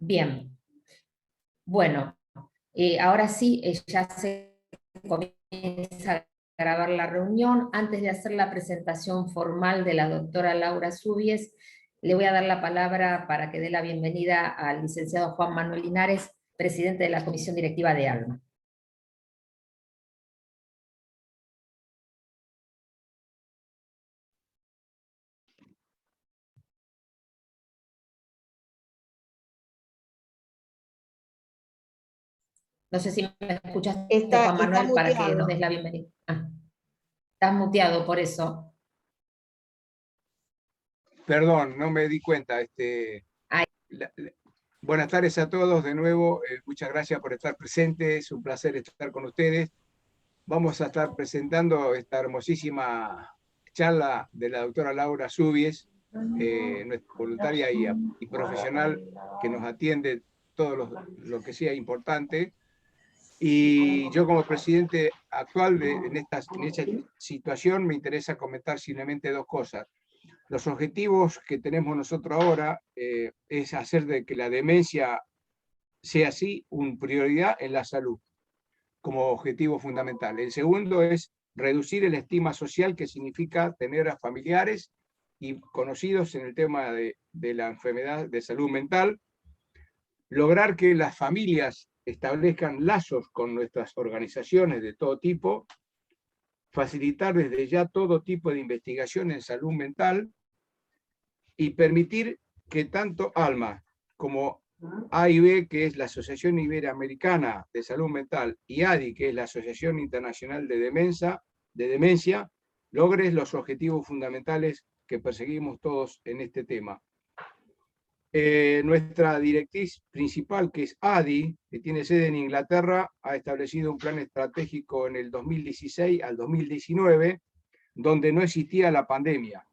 Bien, bueno, ahora sí, ya se comienza a grabar la reunión. Antes de hacer la presentación formal de la doctora Laura Subies, le voy a dar la palabra para que dé la bienvenida al licenciado Juan Manuel Linares, presidente de la Comisión Directiva de ALMA. No sé si me escuchas, Juan Está Manuel, para que nos muteado. des la bienvenida. Ah, estás muteado, por eso. Perdón, no me di cuenta. Ahí. Buenas tardes a todos de nuevo. Muchas gracias por estar presentes. Es un placer estar con ustedes. Vamos a estar presentando esta hermosísima charla de la doctora Laura Subies, nuestra voluntaria y profesional que nos atiende todo lo que sea importante. Y yo como presidente actual en esta situación me interesa comentar simplemente dos cosas. Los objetivos que tenemos nosotros ahora es hacer de que la demencia sea así una prioridad en la salud como objetivo fundamental. El segundo es reducir el estigma social, que significa tener a familiares y conocidos en el tema de la enfermedad de salud mental, lograr que las familias establezcan lazos con nuestras organizaciones de todo tipo, facilitar desde ya todo tipo de investigación en salud mental y permitir que tanto ALMA como AIB, que es la Asociación Iberoamericana de Salud Mental, y ADI, que es la Asociación Internacional de Demencia, logren los objetivos fundamentales que perseguimos todos en este tema. Nuestra directriz principal, que es ADI, que tiene sede en Inglaterra, ha establecido un plan estratégico en el 2016 al 2019, donde no existía la pandemia,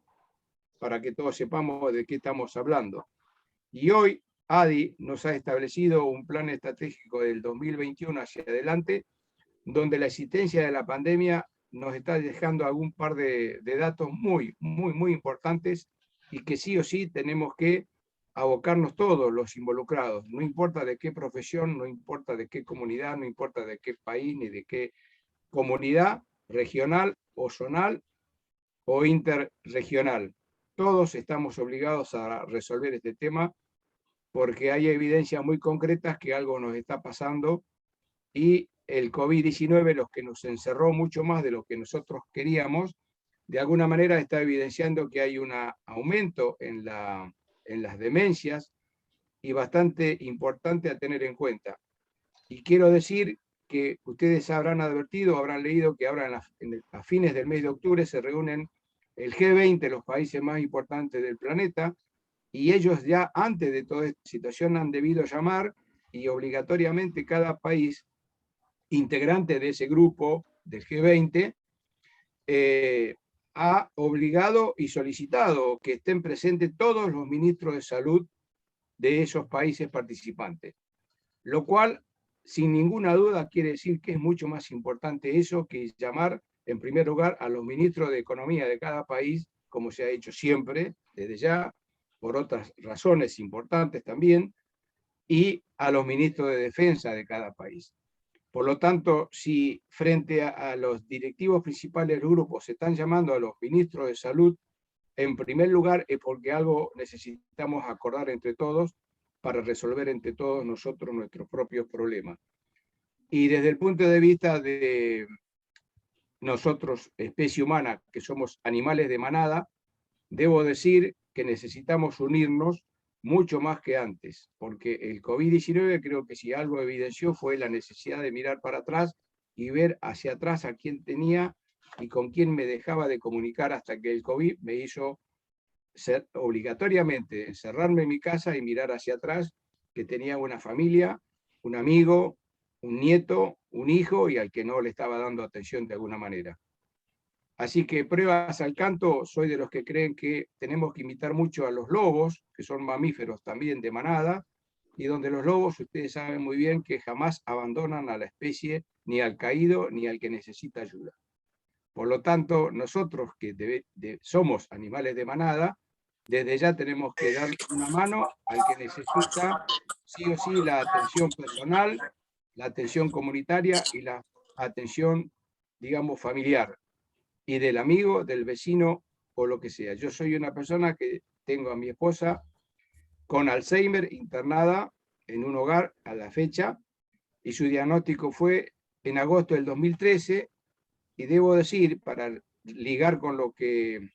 para que todos sepamos de qué estamos hablando. Y hoy ADI nos ha establecido un plan estratégico del 2021 hacia adelante, donde la existencia de la pandemia nos está dejando algún par de datos muy importantes y que sí o sí tenemos que abocarnos todos los involucrados, no importa de qué profesión, no importa de qué comunidad, no importa de qué país, ni de qué comunidad regional o zonal o interregional. Todos estamos obligados a resolver este tema porque hay evidencias muy concretas que algo nos está pasando y el COVID-19, los que nos encerró mucho más de lo que nosotros queríamos, de alguna manera está evidenciando que hay un aumento en las demencias y bastante importante a tener en cuenta. Y quiero decir que ustedes habrán advertido, habrán leído que ahora a fines del mes de octubre se reúnen el G20, los países más importantes del planeta, y ellos ya antes de toda esta situación han debido llamar y obligatoriamente cada país integrante de ese grupo del G20 ha obligado y solicitado que estén presentes todos los ministros de salud de esos países participantes, lo cual sin ninguna duda quiere decir que es mucho más importante eso que llamar en primer lugar a los ministros de Economía de cada país, como se ha hecho siempre, desde ya, por otras razones importantes también, y a los ministros de Defensa de cada país. Por lo tanto, si frente a los directivos principales del grupo se están llamando a los ministros de Salud, en primer lugar es porque algo necesitamos acordar entre todos para resolver entre todos nosotros nuestros propios problemas. Y desde el punto de vista de nosotros, especie humana, que somos animales de manada, debo decir que necesitamos unirnos mucho más que antes, porque el COVID-19 creo que si algo evidenció fue la necesidad de mirar para atrás y ver hacia atrás a quién tenía y con quién me dejaba de comunicar hasta que el COVID me hizo obligatoriamente encerrarme en mi casa y mirar hacia atrás que tenía una familia, un amigo, un nieto, un hijo y al que no le estaba dando atención de alguna manera. Así que pruebas al canto, soy de los que creen que tenemos que imitar mucho a los lobos, que son mamíferos también de manada, y donde los lobos, ustedes saben muy bien que jamás abandonan a la especie, ni al caído, ni al que necesita ayuda. Por lo tanto, nosotros que somos animales de manada, desde ya tenemos que dar una mano al que necesita sí o sí la atención personal, la atención comunitaria y la atención, digamos, familiar, y del amigo, del vecino o lo que sea. Yo soy una persona que tengo a mi esposa con Alzheimer internada en un hogar a la fecha, y su diagnóstico fue en agosto del 2013, y debo decir, para ligar con lo que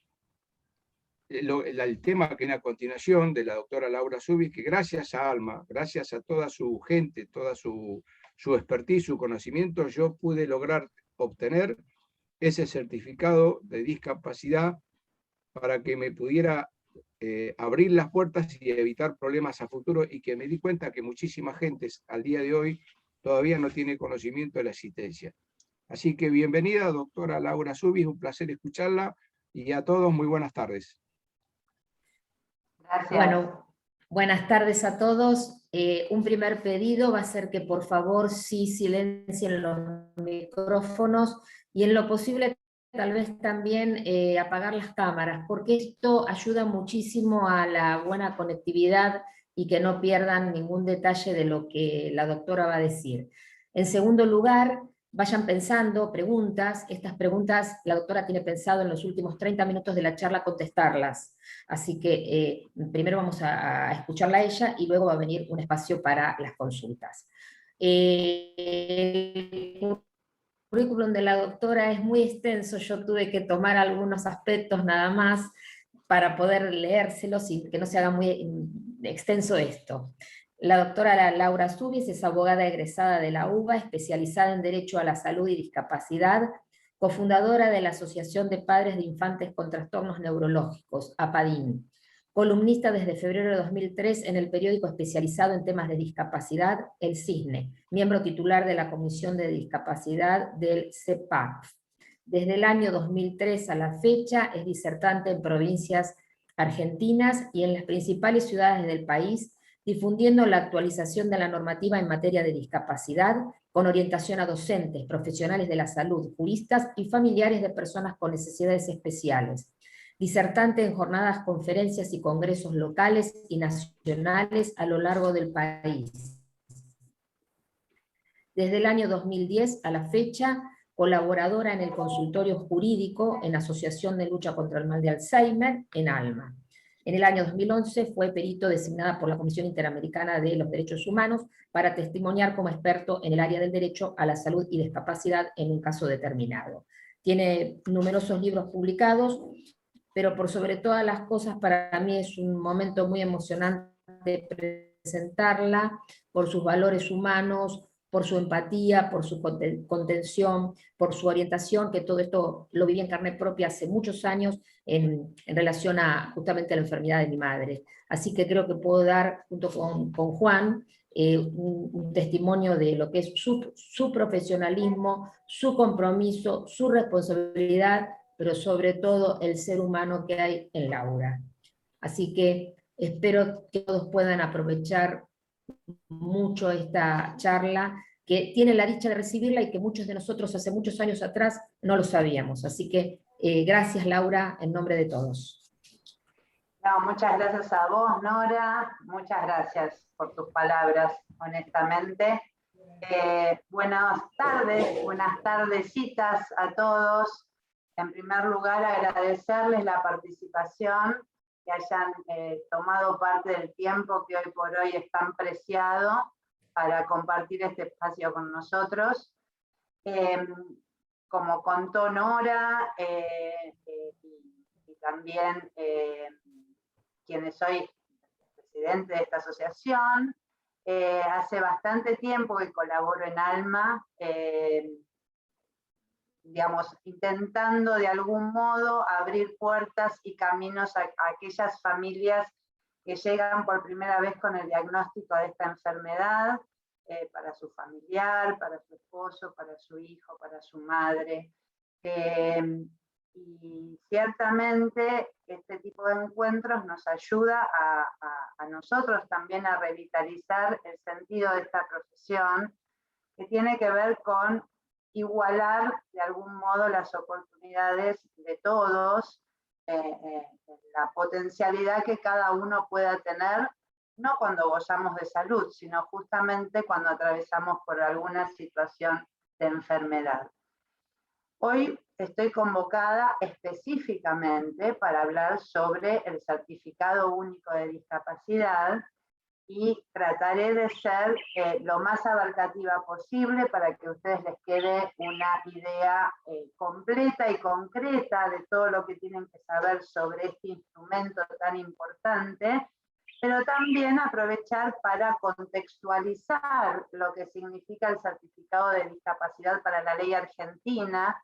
el tema que viene a continuación de la doctora Laura Zubis, que gracias a Alma, gracias a toda su gente, toda su expertise, su conocimiento, yo pude lograr obtener ese certificado de discapacidad para que me pudiera abrir las puertas y evitar problemas a futuro, y que me di cuenta que muchísima gente al día de hoy todavía no tiene conocimiento de la existencia. Así que bienvenida, doctora Laura Zubis, un placer escucharla, y a todos muy buenas tardes. Gracias. Bueno, buenas tardes a todos. Un primer pedido va a ser que por favor sí silencien los micrófonos y en lo posible tal vez también apagar las cámaras, porque esto ayuda muchísimo a la buena conectividad y que no pierdan ningún detalle de lo que la doctora va a decir. En segundo lugar, vayan pensando preguntas. Estas preguntas la doctora tiene pensado en los últimos 30 minutos de la charla contestarlas. Así que primero vamos a escucharla a ella y luego va a venir un espacio para las consultas. El currículum de la doctora es muy extenso, yo tuve que tomar algunos aspectos nada más para poder leérselos y que no se haga muy extenso esto. La doctora Laura Zubis es abogada egresada de la UBA, especializada en Derecho a la Salud y Discapacidad, cofundadora de la Asociación de Padres de Infantes con Trastornos Neurológicos, APADIN, columnista desde febrero de 2003 en el periódico especializado en temas de discapacidad, El Cisne, miembro titular de la Comisión de Discapacidad del CEPAC. Desde el año 2003 a la fecha es disertante en provincias argentinas y en las principales ciudades del país, difundiendo la actualización de la normativa en materia de discapacidad, con orientación a docentes, profesionales de la salud, juristas y familiares de personas con necesidades especiales. Disertante en jornadas, conferencias y congresos locales y nacionales a lo largo del país. Desde el año 2010 a la fecha, colaboradora en el consultorio jurídico en Asociación de Lucha contra el Mal de Alzheimer, en ALMA. En el año 2011 fue perito designada por la Comisión Interamericana de los Derechos Humanos para testimoniar como experto en el área del derecho a la salud y discapacidad en un caso determinado. Tiene numerosos libros publicados, pero por sobre todas las cosas para mí es un momento muy emocionante presentarla por sus valores humanos, por su empatía, por su contención, por su orientación, que todo esto lo viví en carne propia hace muchos años en relación a justamente a la enfermedad de mi madre. Así que creo que puedo dar, junto con Juan, un testimonio de lo que es su profesionalismo, su compromiso, su responsabilidad, pero sobre todo el ser humano que hay en Laura. Así que espero que todos puedan aprovechar mucho esta charla, que tiene la dicha de recibirla y que muchos de nosotros hace muchos años atrás no lo sabíamos. Así que gracias, Laura, en nombre de todos. No, muchas gracias a vos, Nora. Muchas gracias por tus palabras, honestamente. Buenas tardecitas a todos. En primer lugar, agradecerles la participación, que hayan tomado parte del tiempo que hoy por hoy es tan preciado para compartir este espacio con nosotros. Como contó Nora, y también quienes soy presidente de esta asociación, hace bastante tiempo que colaboro en ALMA, digamos, intentando de algún modo abrir puertas y caminos a aquellas familias que llegan por primera vez con el diagnóstico de esta enfermedad, para su familiar, para su esposo, para su hijo, para su madre. Y ciertamente este tipo de encuentros nos ayuda a nosotros también a revitalizar el sentido de esta profesión, que tiene que ver con igualar de algún modo las oportunidades de todos, la potencialidad que cada uno pueda tener no cuando gozamos de salud, sino justamente cuando atravesamos por alguna situación de enfermedad. Hoy estoy convocada específicamente para hablar sobre el Certificado Único de Discapacidad y trataré de ser lo más abarcativa posible para que a ustedes les quede una idea completa y concreta de todo lo que tienen que saber sobre este instrumento tan importante, pero también aprovechar para contextualizar lo que significa el certificado de discapacidad para la ley argentina,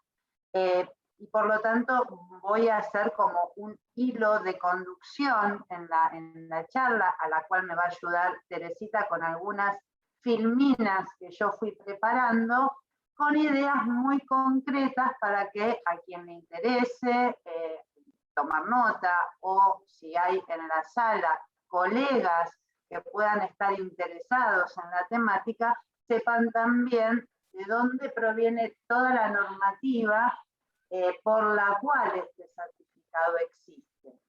y por lo tanto voy a hacer como un hilo de conducción en la charla, a la cual me va a ayudar Teresita con algunas filminas que yo fui preparando, con ideas muy concretas para que a quien le interese tomar nota, o si hay en la sala colegas que puedan estar interesados en la temática, sepan también de dónde proviene toda la normativa por la cual este certificado existe.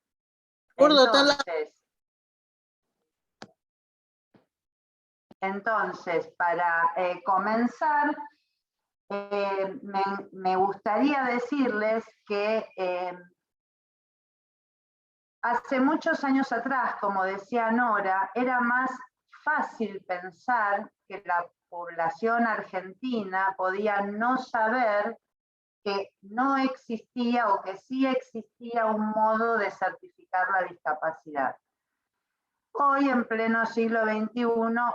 Entonces, para comenzar, me gustaría decirles que hace muchos años atrás, como decía Nora, era más fácil pensar que la población argentina podía no saber que no existía o que sí existía un modo de certificar la discapacidad. Hoy, en pleno siglo XXI,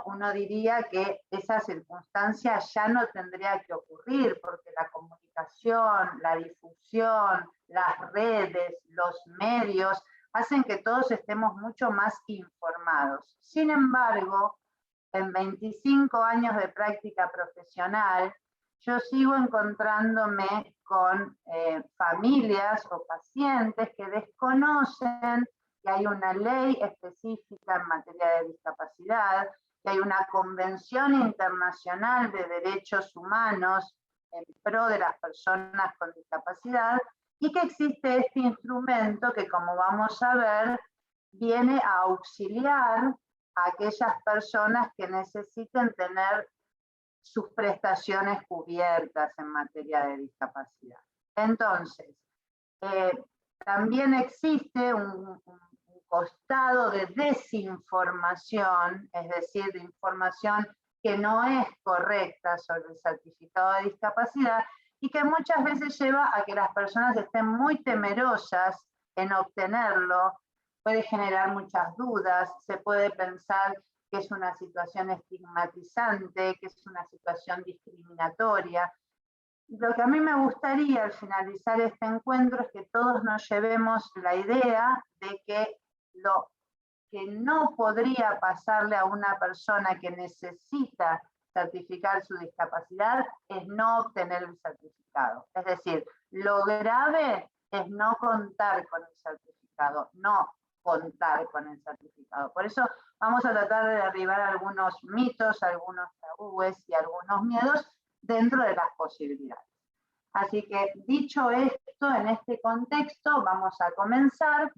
uno diría que esa circunstancia ya no tendría que ocurrir, porque la comunicación, la difusión, las redes, los medios, hacen que todos estemos mucho más informados. Sin embargo, en 25 años de práctica profesional, yo sigo encontrándome con familias o pacientes que desconocen que hay una ley específica en materia de discapacidad, que hay una convención internacional de derechos humanos en pro de las personas con discapacidad, y que existe este instrumento que, como vamos a ver, viene a auxiliar a aquellas personas que necesiten tener sus prestaciones cubiertas en materia de discapacidad. Entonces, también existe un costado de desinformación, es decir, de información que no es correcta sobre el certificado de discapacidad, y que muchas veces lleva a que las personas estén muy temerosas en obtenerlo. Puede generar muchas dudas, se puede pensar que es una situación estigmatizante, que es una situación discriminatoria. Lo que a mí me gustaría al finalizar este encuentro es que todos nos llevemos la idea de que lo que no podría pasarle a una persona que necesita certificar su discapacidad es no obtener el certificado. Es decir, lo grave es no contar con el certificado, no contar con el certificado. Por eso vamos a tratar de derribar algunos mitos, algunos tabúes y algunos miedos dentro de las posibilidades. Así que, dicho esto, en este contexto vamos a comenzar,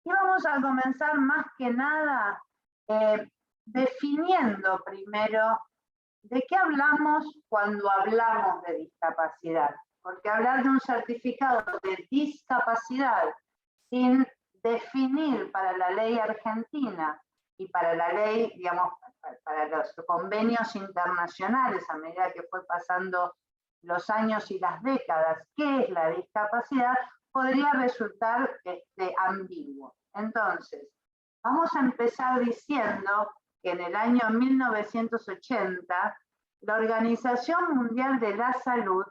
y vamos a comenzar más que nada definiendo primero de qué hablamos cuando hablamos de discapacidad, porque hablar de un certificado de discapacidad sin definir para la ley argentina y para la ley, digamos, para los convenios internacionales, a medida que fue pasando los años y las décadas, qué es la discapacidad, podría resultar ambiguo. Entonces, vamos a empezar diciendo que en el año 1980, la Organización Mundial de la Salud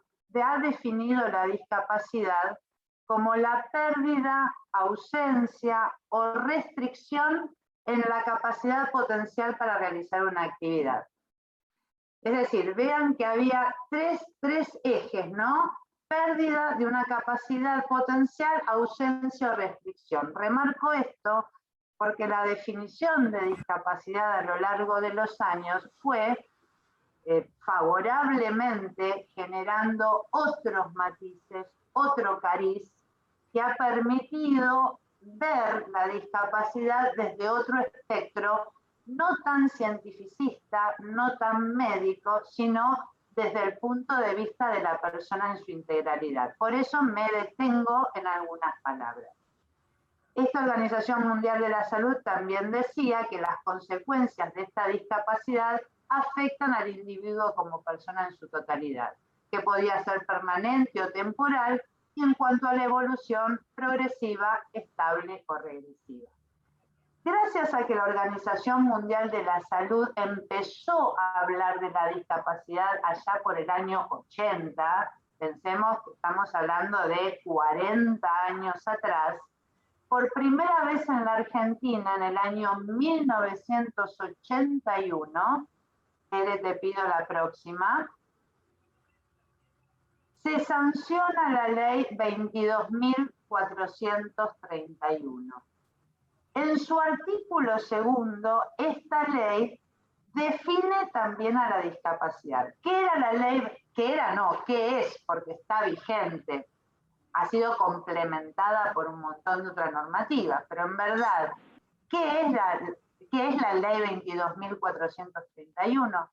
ha definido la discapacidad como la pérdida, ausencia o restricción en la capacidad potencial para realizar una actividad. Es decir, vean que había tres ejes, ¿no? Pérdida de una capacidad potencial, ausencia o restricción. Remarco esto porque la definición de discapacidad a lo largo de los años fue favorablemente generando otros matices, otro cariz, que ha permitido ver la discapacidad desde otro espectro no tan cientificista, no tan médico, sino desde el punto de vista de la persona en su integralidad. Por eso me detengo en algunas palabras. Esta Organización Mundial de la Salud también decía que las consecuencias de esta discapacidad afectan al individuo como persona en su totalidad, que podía ser permanente o temporal, y en cuanto a la evolución progresiva, estable o regresiva. Gracias a que la Organización Mundial de la Salud empezó a hablar de la discapacidad allá por el año 80, pensemos que estamos hablando de 40 años atrás, por primera vez en la Argentina, en el año 1981, te pido la próxima, se sanciona la ley 22.431. En su artículo segundo, esta ley define también a la discapacidad. ¿Qué era la ley? ¿Qué era? No, ¿qué es? Porque está vigente. Ha sido complementada por un montón de otras normativas, pero en verdad, ¿qué es la ley 22.431?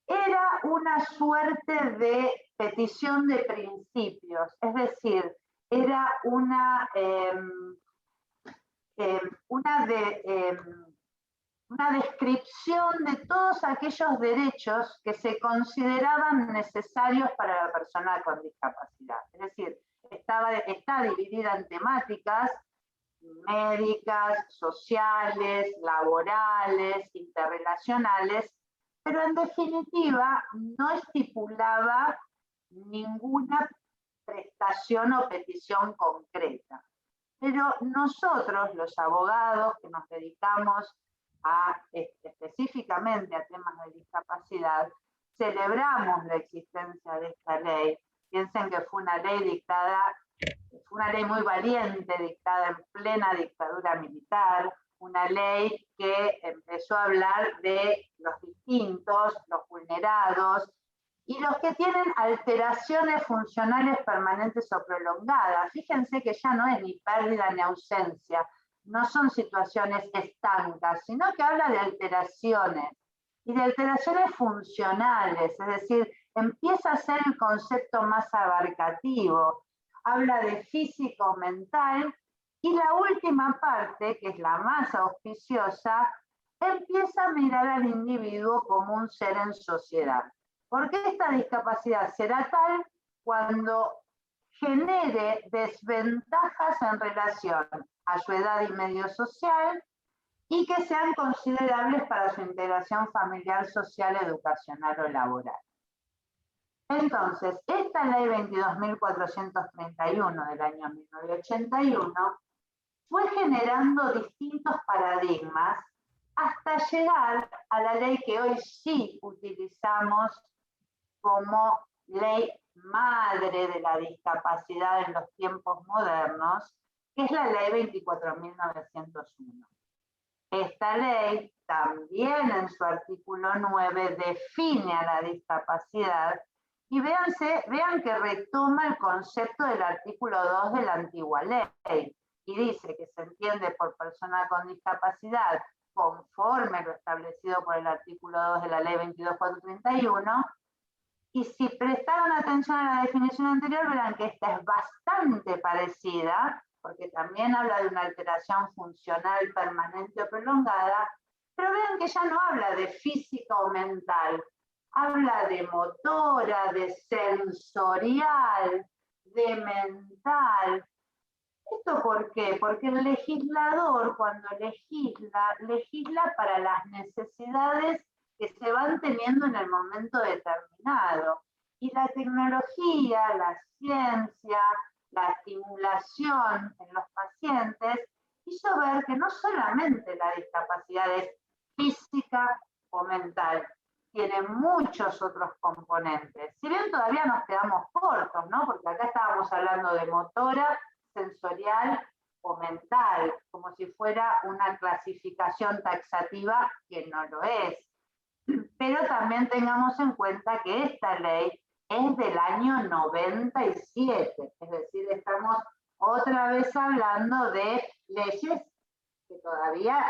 Era una suerte de petición de principios, es decir, era una descripción de todos aquellos derechos que se consideraban necesarios para la persona con discapacidad. Es decir, está dividida en temáticas médicas, sociales, laborales, interrelacionales, pero en definitiva no estipulaba ninguna prestación o petición concreta. Pero nosotros, los abogados que nos dedicamos específicamente a temas de discapacidad, celebramos la existencia de esta ley. Piensen que fue una ley dictada, fue una ley muy valiente, dictada en plena dictadura militar, una ley que empezó a hablar de los distintos, los vulnerados, y los que tienen alteraciones funcionales permanentes o prolongadas. Fíjense que ya no es ni pérdida ni ausencia, no son situaciones estancas, sino que habla de alteraciones, y de alteraciones funcionales, es decir, empieza a ser el concepto más abarcativo, habla de físico, mental, y la última parte, que es la más auspiciosa, empieza a mirar al individuo como un ser en sociedad. Porque esta discapacidad será tal cuando genere desventajas en relación a su edad y medio social y que sean considerables para su integración familiar, social, educacional o laboral. Entonces, esta ley 22.431 del año 1981 fue generando distintos paradigmas hasta llegar a la ley que hoy sí utilizamos como ley madre de la discapacidad en los tiempos modernos, que es la ley 24.901. Esta ley también en su artículo 9 define a la discapacidad y vean que retoma el concepto del artículo 2 de la antigua ley y dice que se entiende por persona con discapacidad conforme lo establecido por el artículo 2 de la ley 22.431. Y si prestaron atención a la definición anterior, verán que esta es bastante parecida, porque también habla de una alteración funcional permanente o prolongada, pero vean que ya no habla de física o mental, habla de motora, de sensorial, de mental. ¿Esto por qué? Porque el legislador, cuando legisla para las necesidades que se van teniendo en el momento determinado. Y la tecnología, la ciencia, la estimulación en los pacientes hizo ver que no solamente la discapacidad es física o mental, tiene muchos otros componentes. Si bien todavía nos quedamos cortos, ¿no? Porque acá estábamos hablando de motora, sensorial o mental, como si fuera una clasificación taxativa que no lo es. Pero también tengamos en cuenta que esta ley es del año 97, es decir, estamos otra vez hablando de leyes que todavía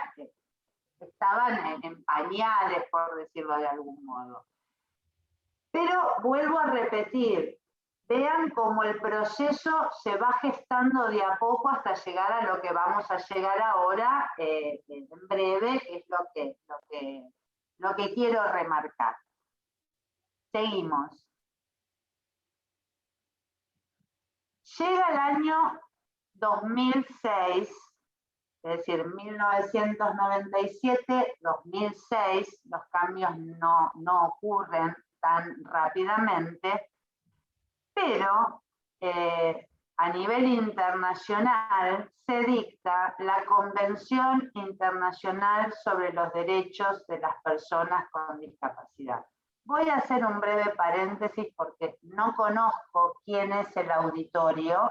estaban en pañales, por decirlo de algún modo. Pero vuelvo a repetir, vean cómo el proceso se va gestando de a poco hasta llegar a lo que vamos a llegar ahora en breve, que es lo que quiero remarcar. Seguimos. Llega el año 2006, es decir, 1997, 2006, los cambios no ocurren tan rápidamente, pero a nivel internacional se dicta la Convención Internacional sobre los Derechos de las Personas con Discapacidad. Voy a hacer un breve paréntesis porque no conozco quién es el auditorio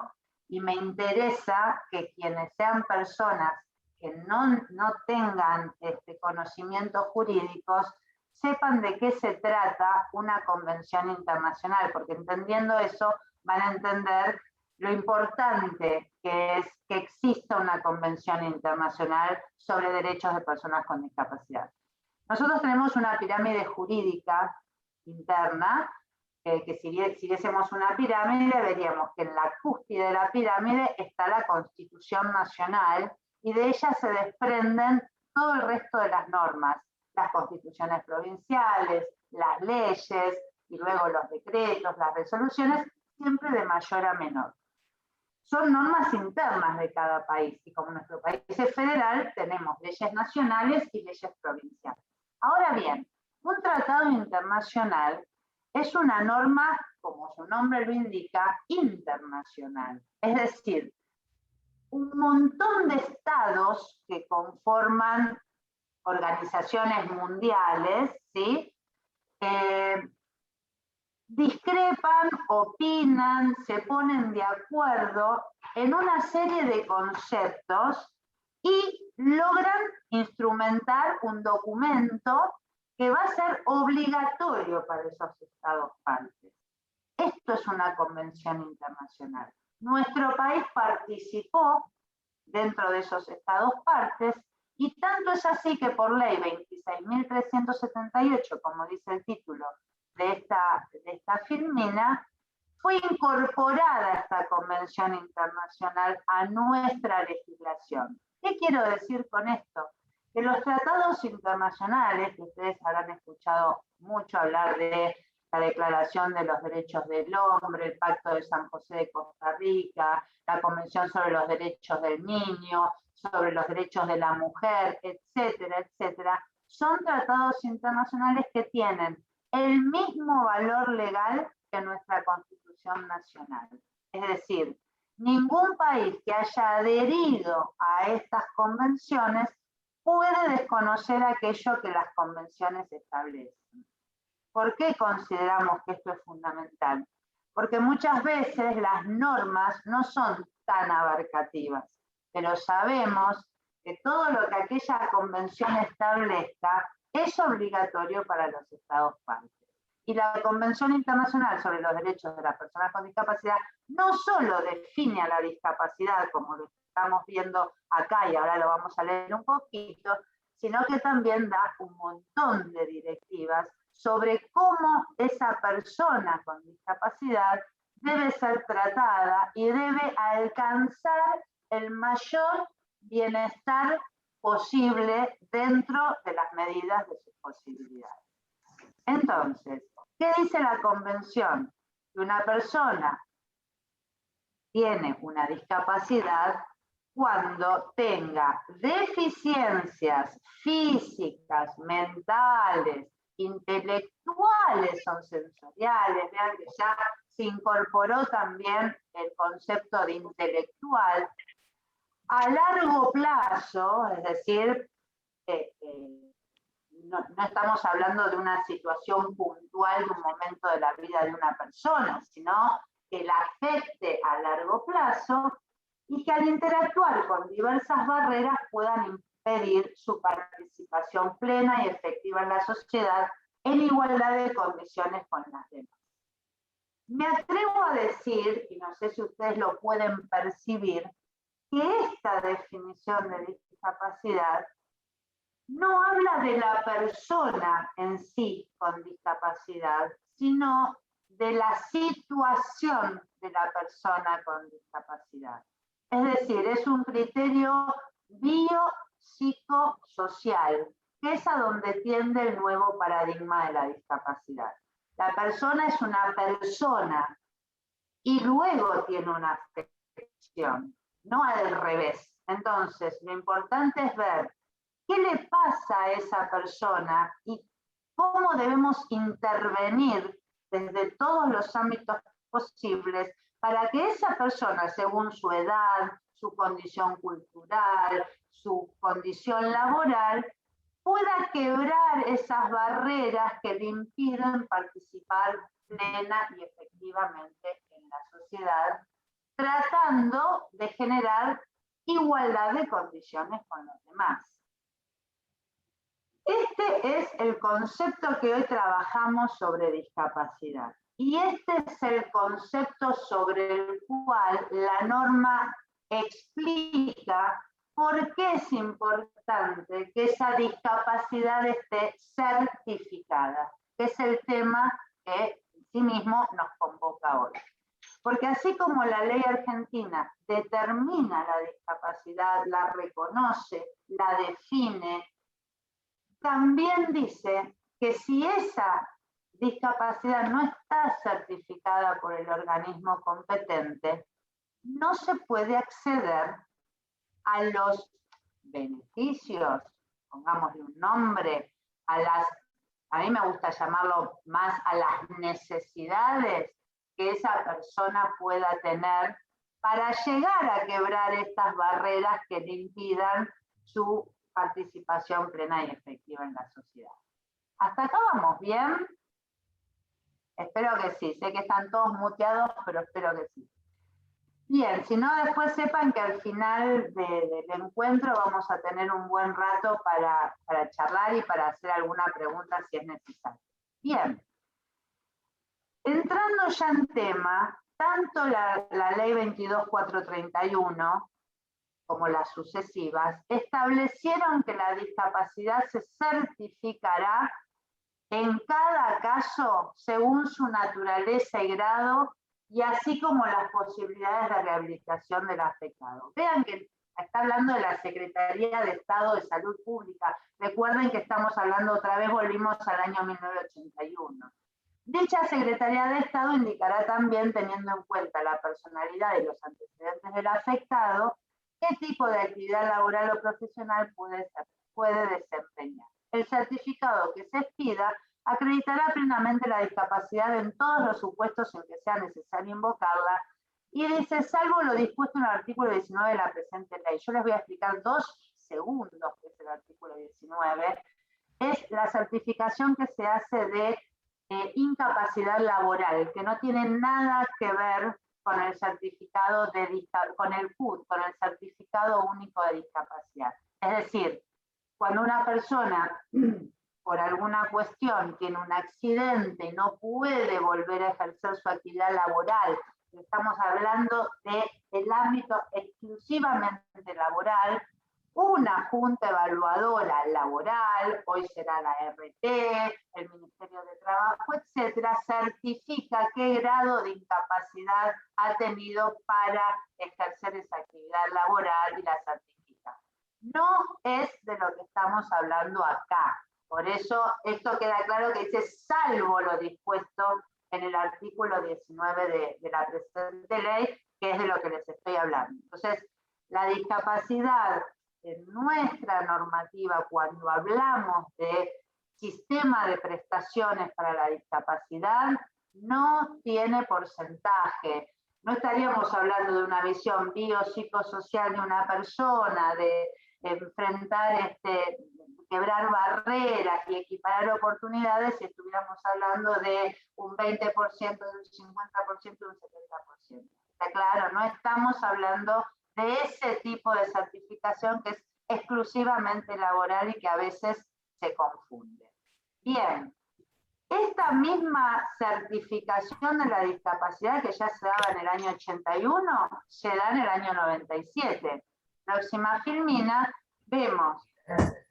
y me interesa que quienes sean personas que no tengan conocimientos jurídicos sepan de qué se trata una convención internacional, porque entendiendo eso van a entender lo importante que es que exista una convención internacional sobre derechos de personas con discapacidad. Nosotros tenemos una pirámide jurídica interna, que si viésemos una pirámide, veríamos que en la cúspide de la pirámide está la Constitución Nacional, y de ella se desprenden todo el resto de las normas, las constituciones provinciales, las leyes, y luego los decretos, las resoluciones, siempre de mayor a menor. Son normas internas de cada país, y como nuestro país es federal, tenemos leyes nacionales y leyes provinciales. Ahora bien, un tratado internacional es una norma, como su nombre lo indica, internacional. Es decir, un montón de estados que conforman organizaciones mundiales, ¿sí? Discrepan, opinan, se ponen de acuerdo en una serie de conceptos y logran instrumentar un documento que va a ser obligatorio para esos estados partes. Esto es una convención internacional. Nuestro país participó dentro de esos estados partes, y tanto es así que por ley 26.378, como dice el título de esta filmina, fue incorporada esta convención internacional a nuestra legislación. ¿Qué quiero decir con esto? Que los tratados internacionales, que ustedes habrán escuchado mucho hablar de la Declaración de los Derechos del Hombre, el Pacto de San José de Costa Rica, la Convención sobre los Derechos del Niño, sobre los derechos de la mujer, etcétera, etcétera, son tratados internacionales que tienen el mismo valor legal que nuestra Constitución Nacional. Es decir, ningún país que haya adherido a estas convenciones puede desconocer aquello que las convenciones establecen. ¿Por qué consideramos que esto es fundamental? Porque muchas veces las normas no son tan abarcativas, pero sabemos que todo lo que aquella convención establezca es obligatorio para los estados partes. Y la Convención Internacional sobre los Derechos de las Personas con Discapacidad no solo define a la discapacidad, como lo estamos viendo acá y ahora lo vamos a leer un poquito, sino que también da un montón de directivas sobre cómo esa persona con discapacidad debe ser tratada y debe alcanzar el mayor bienestar posible dentro de las medidas de sus posibilidades. Entonces, ¿qué dice la Convención? Que una persona tiene una discapacidad cuando tenga deficiencias físicas, mentales, intelectuales o sensoriales. Vean que ya se incorporó también el concepto de intelectual. A largo plazo, es decir, no estamos hablando de una situación puntual de un momento de la vida de una persona, sino que la afecte a largo plazo y que al interactuar con diversas barreras puedan impedir su participación plena y efectiva en la sociedad en igualdad de condiciones con las demás. Me atrevo a decir, y no sé si ustedes lo pueden percibir, que esta definición de discapacidad no habla de la persona en sí con discapacidad, sino de la situación de la persona con discapacidad. Es decir, es un criterio biopsicosocial, que es a donde tiende el nuevo paradigma de la discapacidad. La persona es una persona y luego tiene una afección, no al revés. Entonces, lo importante es ver qué le pasa a esa persona y cómo debemos intervenir desde todos los ámbitos posibles para que esa persona, según su edad, su condición cultural, su condición laboral, pueda quebrar esas barreras que le impiden participar plena y efectivamente en la sociedad, tratando de generar igualdad de condiciones con los demás. Este es el concepto que hoy trabajamos sobre discapacidad. Y este es el concepto sobre el cual la norma explica por qué es importante que esa discapacidad esté certificada, que es el tema que en sí mismo nos convoca hoy. Porque así como la ley argentina determina la discapacidad, la reconoce, la define, también dice que si esa discapacidad no está certificada por el organismo competente, no se puede acceder a los beneficios, pongámosle un nombre, a mí me gusta llamarlo más a las necesidades que esa persona pueda tener para llegar a quebrar estas barreras que le impidan su participación plena y efectiva en la sociedad. ¿Hasta acá vamos bien? Espero que sí. Sé que están todos muteados, pero espero que sí. Bien, si no, después sepan que al final del encuentro vamos a tener un buen rato para charlar y para hacer alguna pregunta si es necesario. Bien. Entrando ya en tema, tanto la ley 22.431 como las sucesivas, establecieron que la discapacidad se certificará en cada caso según su naturaleza y grado, y así como las posibilidades de rehabilitación del afectado. Vean que está hablando de la Secretaría de Estado de Salud Pública. Recuerden que estamos hablando otra vez, volvimos al año 1981. Dicha Secretaría de Estado indicará también, teniendo en cuenta la personalidad y los antecedentes del afectado, qué tipo de actividad laboral o profesional puede desempeñar. El certificado que se expida acreditará plenamente la discapacidad en todos los supuestos en que sea necesario invocarla, y dice, salvo lo dispuesto en el artículo 19 de la presente ley. Yo les voy a explicar 2 segundos que es el artículo 19. Es la certificación que se hace de incapacidad laboral, que no tiene nada que ver con el certificado con el CUD, con el certificado único de discapacidad. Es decir, cuando una persona por alguna cuestión tiene un accidente y no puede volver a ejercer su actividad laboral, estamos hablando del ámbito exclusivamente laboral, una junta evaluadora laboral, hoy será la RT, el Ministerio de Trabajo, etcétera, certifica qué grado de incapacidad ha tenido para ejercer esa actividad laboral y la certifica. No es de lo que estamos hablando acá. Por eso esto queda claro que dice salvo lo dispuesto en el artículo 19 de la presente ley, que es de lo que les estoy hablando. Entonces, la discapacidad en nuestra normativa, cuando hablamos de sistema de prestaciones para la discapacidad, no tiene porcentaje. No estaríamos hablando de una visión biopsicosocial de una persona, de enfrentar, quebrar barreras y equiparar oportunidades si estuviéramos hablando de un 20%, de un 50%, de un 70%. Está claro, no estamos hablando de ese tipo de certificación que es exclusivamente laboral y que a veces se confunde. Bien, esta misma certificación de la discapacidad que ya se daba en el año 81, se da en el año 97. Próxima filmina, vemos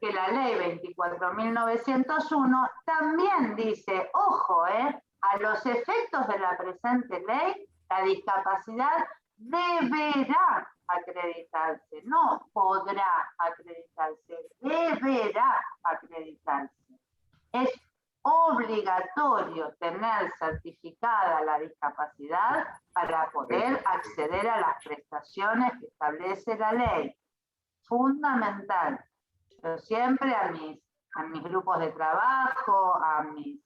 que la ley 24.901 también dice, ojo, a los efectos de la presente ley, la discapacidad deberá acreditarse, no podrá acreditarse, deberá acreditarse. Es obligatorio tener certificada la discapacidad para poder acceder a las prestaciones que establece la ley. Fundamental. Yo siempre a mis grupos de trabajo, a mis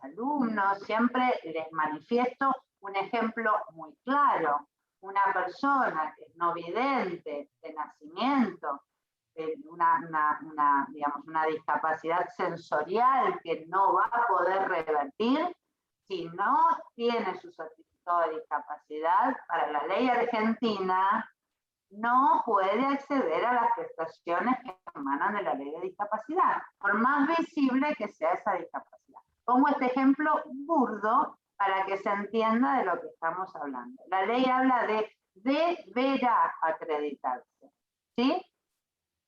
alumnos, siempre les manifiesto un ejemplo muy claro. Una persona que es no vidente de nacimiento, digamos, una discapacidad sensorial que no va a poder revertir, si no tiene su certificado de discapacidad, para la ley argentina, no puede acceder a las prestaciones que emanan de la ley de discapacidad, por más visible que sea esa discapacidad. Pongo este ejemplo burdo para que se entienda de lo que estamos hablando. La ley habla de deberá acreditarse, ¿sí?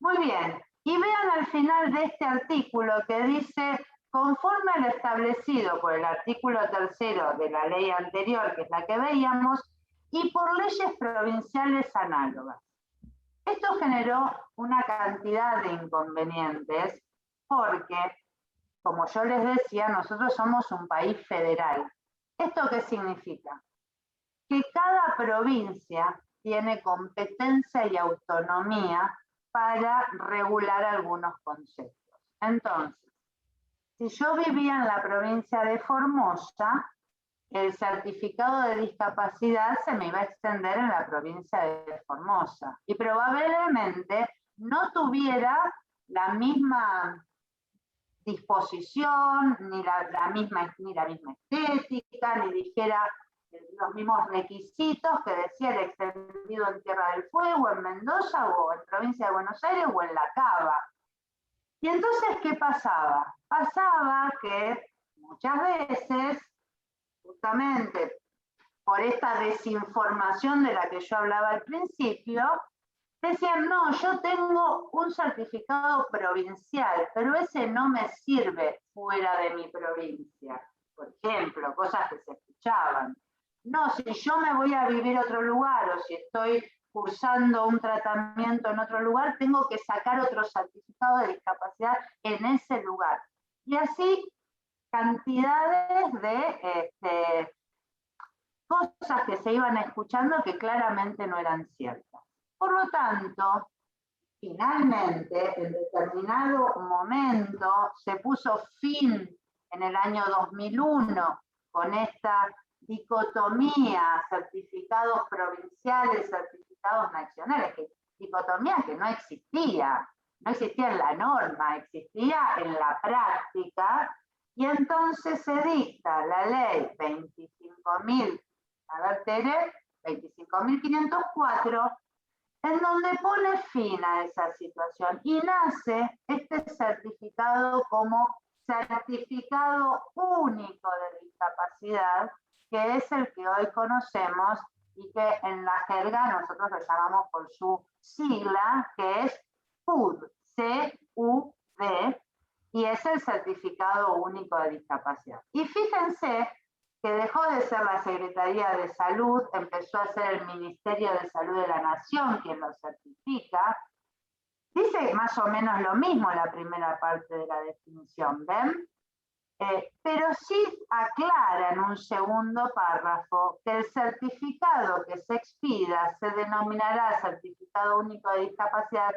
Muy bien, y vean al final de este artículo que dice, conforme a lo establecido por el artículo 3º de la ley anterior, que es la que veíamos, y por leyes provinciales análogas. Esto generó una cantidad de inconvenientes porque, como yo les decía, nosotros somos un país federal. ¿Esto qué significa? Que cada provincia tiene competencia y autonomía para regular algunos conceptos. Entonces, si yo vivía en la provincia de Formosa, el certificado de discapacidad se me iba a extender en la provincia de Formosa y probablemente no tuviera la misma disposición, ni la misma estética, ni dijera los mismos requisitos que decía el extendido en Tierra del Fuego, en Mendoza, o en provincia de Buenos Aires, o en La Cava. Y entonces, ¿qué pasaba? Pasaba que muchas veces, justamente por esta desinformación de la que yo hablaba al principio, decían, no, yo tengo un certificado provincial, pero ese no me sirve fuera de mi provincia. Por ejemplo, cosas que se escuchaban. No, si yo me voy a vivir a otro lugar o si estoy cursando un tratamiento en otro lugar, tengo que sacar otro certificado de discapacidad en ese lugar. Y así, cantidades de cosas que se iban escuchando que claramente no eran ciertas. Por lo tanto, finalmente, en determinado momento, se puso fin en el año 2001 con esta dicotomía, certificados provinciales, certificados nacionales, dicotomía que no existía en la norma, existía en la práctica, y entonces se dicta la ley 25.504, en donde pone fin a esa situación y nace este certificado como certificado único de discapacidad, que es el que hoy conocemos y que en la jerga nosotros lo llamamos por su sigla, que es CUD, C-U-D, y es el certificado único de discapacidad. Y fíjense que dejó de ser la Secretaría de Salud, empezó a ser el Ministerio de Salud de la Nación quien lo certifica. Dice más o menos lo mismo la primera parte de la definición, ¿ven? Pero sí aclara en un segundo párrafo que el certificado que se expida se denominará Certificado Único de Discapacidad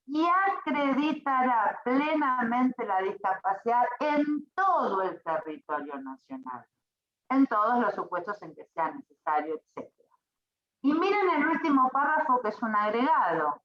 y acreditará plenamente la discapacidad en todo el territorio nacional, en todos los supuestos en que sea necesario, etc. Y miren el último párrafo, que es un agregado.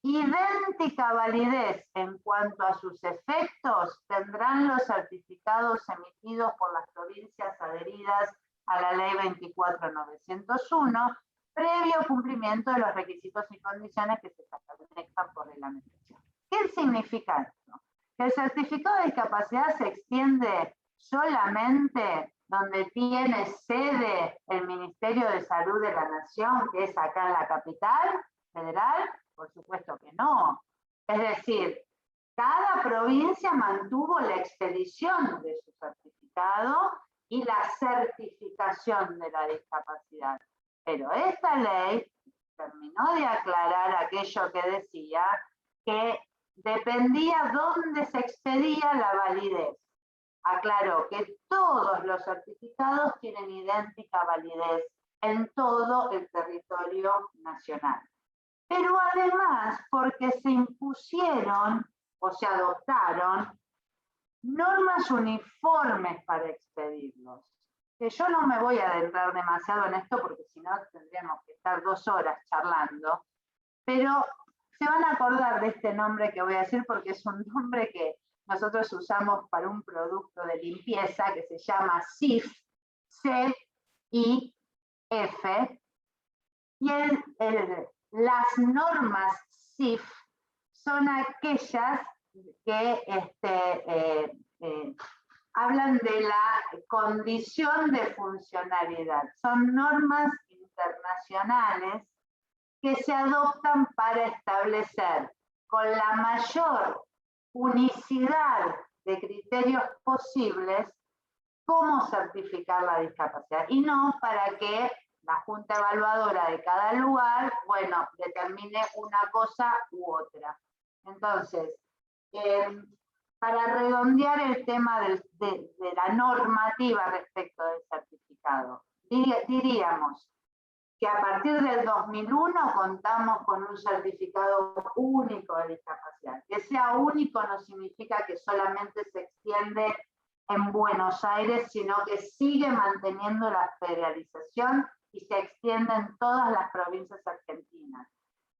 Idéntica validez en cuanto a sus efectos tendrán los certificados emitidos por las provincias adheridas a la ley 24.901, previo cumplimiento de los requisitos y condiciones que se establezcan por reglamentación. ¿Qué significa esto? Que el certificado de discapacidad se extiende solamente donde tiene sede el Ministerio de Salud de la Nación, que es acá en la capital federal. Por supuesto que no. Es decir, cada provincia mantuvo la expedición de su certificado y la certificación de la discapacidad. Pero esta ley terminó de aclarar aquello que decía que dependía dónde se expedía la validez. Aclaró que todos los certificados tienen idéntica validez en todo el territorio nacional. Pero además, porque se impusieron o se adoptaron normas uniformes para expedirlos. Que yo no me voy a adentrar demasiado en esto porque si no tendríamos que estar 2 horas charlando, pero se van a acordar de este nombre que voy a decir porque es un nombre que nosotros usamos para un producto de limpieza que se llama CIF, C-I-F, y las normas CIF son aquellas que hablan de la condición de funcionalidad. Son normas internacionales que se adoptan para establecer con la mayor unicidad de criterios posibles cómo certificar la discapacidad y no para que la junta evaluadora de cada lugar, bueno, determine una cosa u otra. Entonces, para redondear el tema de la normativa respecto del certificado, diríamos que a partir del 2001 contamos con un certificado único de discapacidad. Que sea único no significa que solamente se extiende en Buenos Aires, sino que sigue manteniendo la federalización y se extiende en todas las provincias argentinas.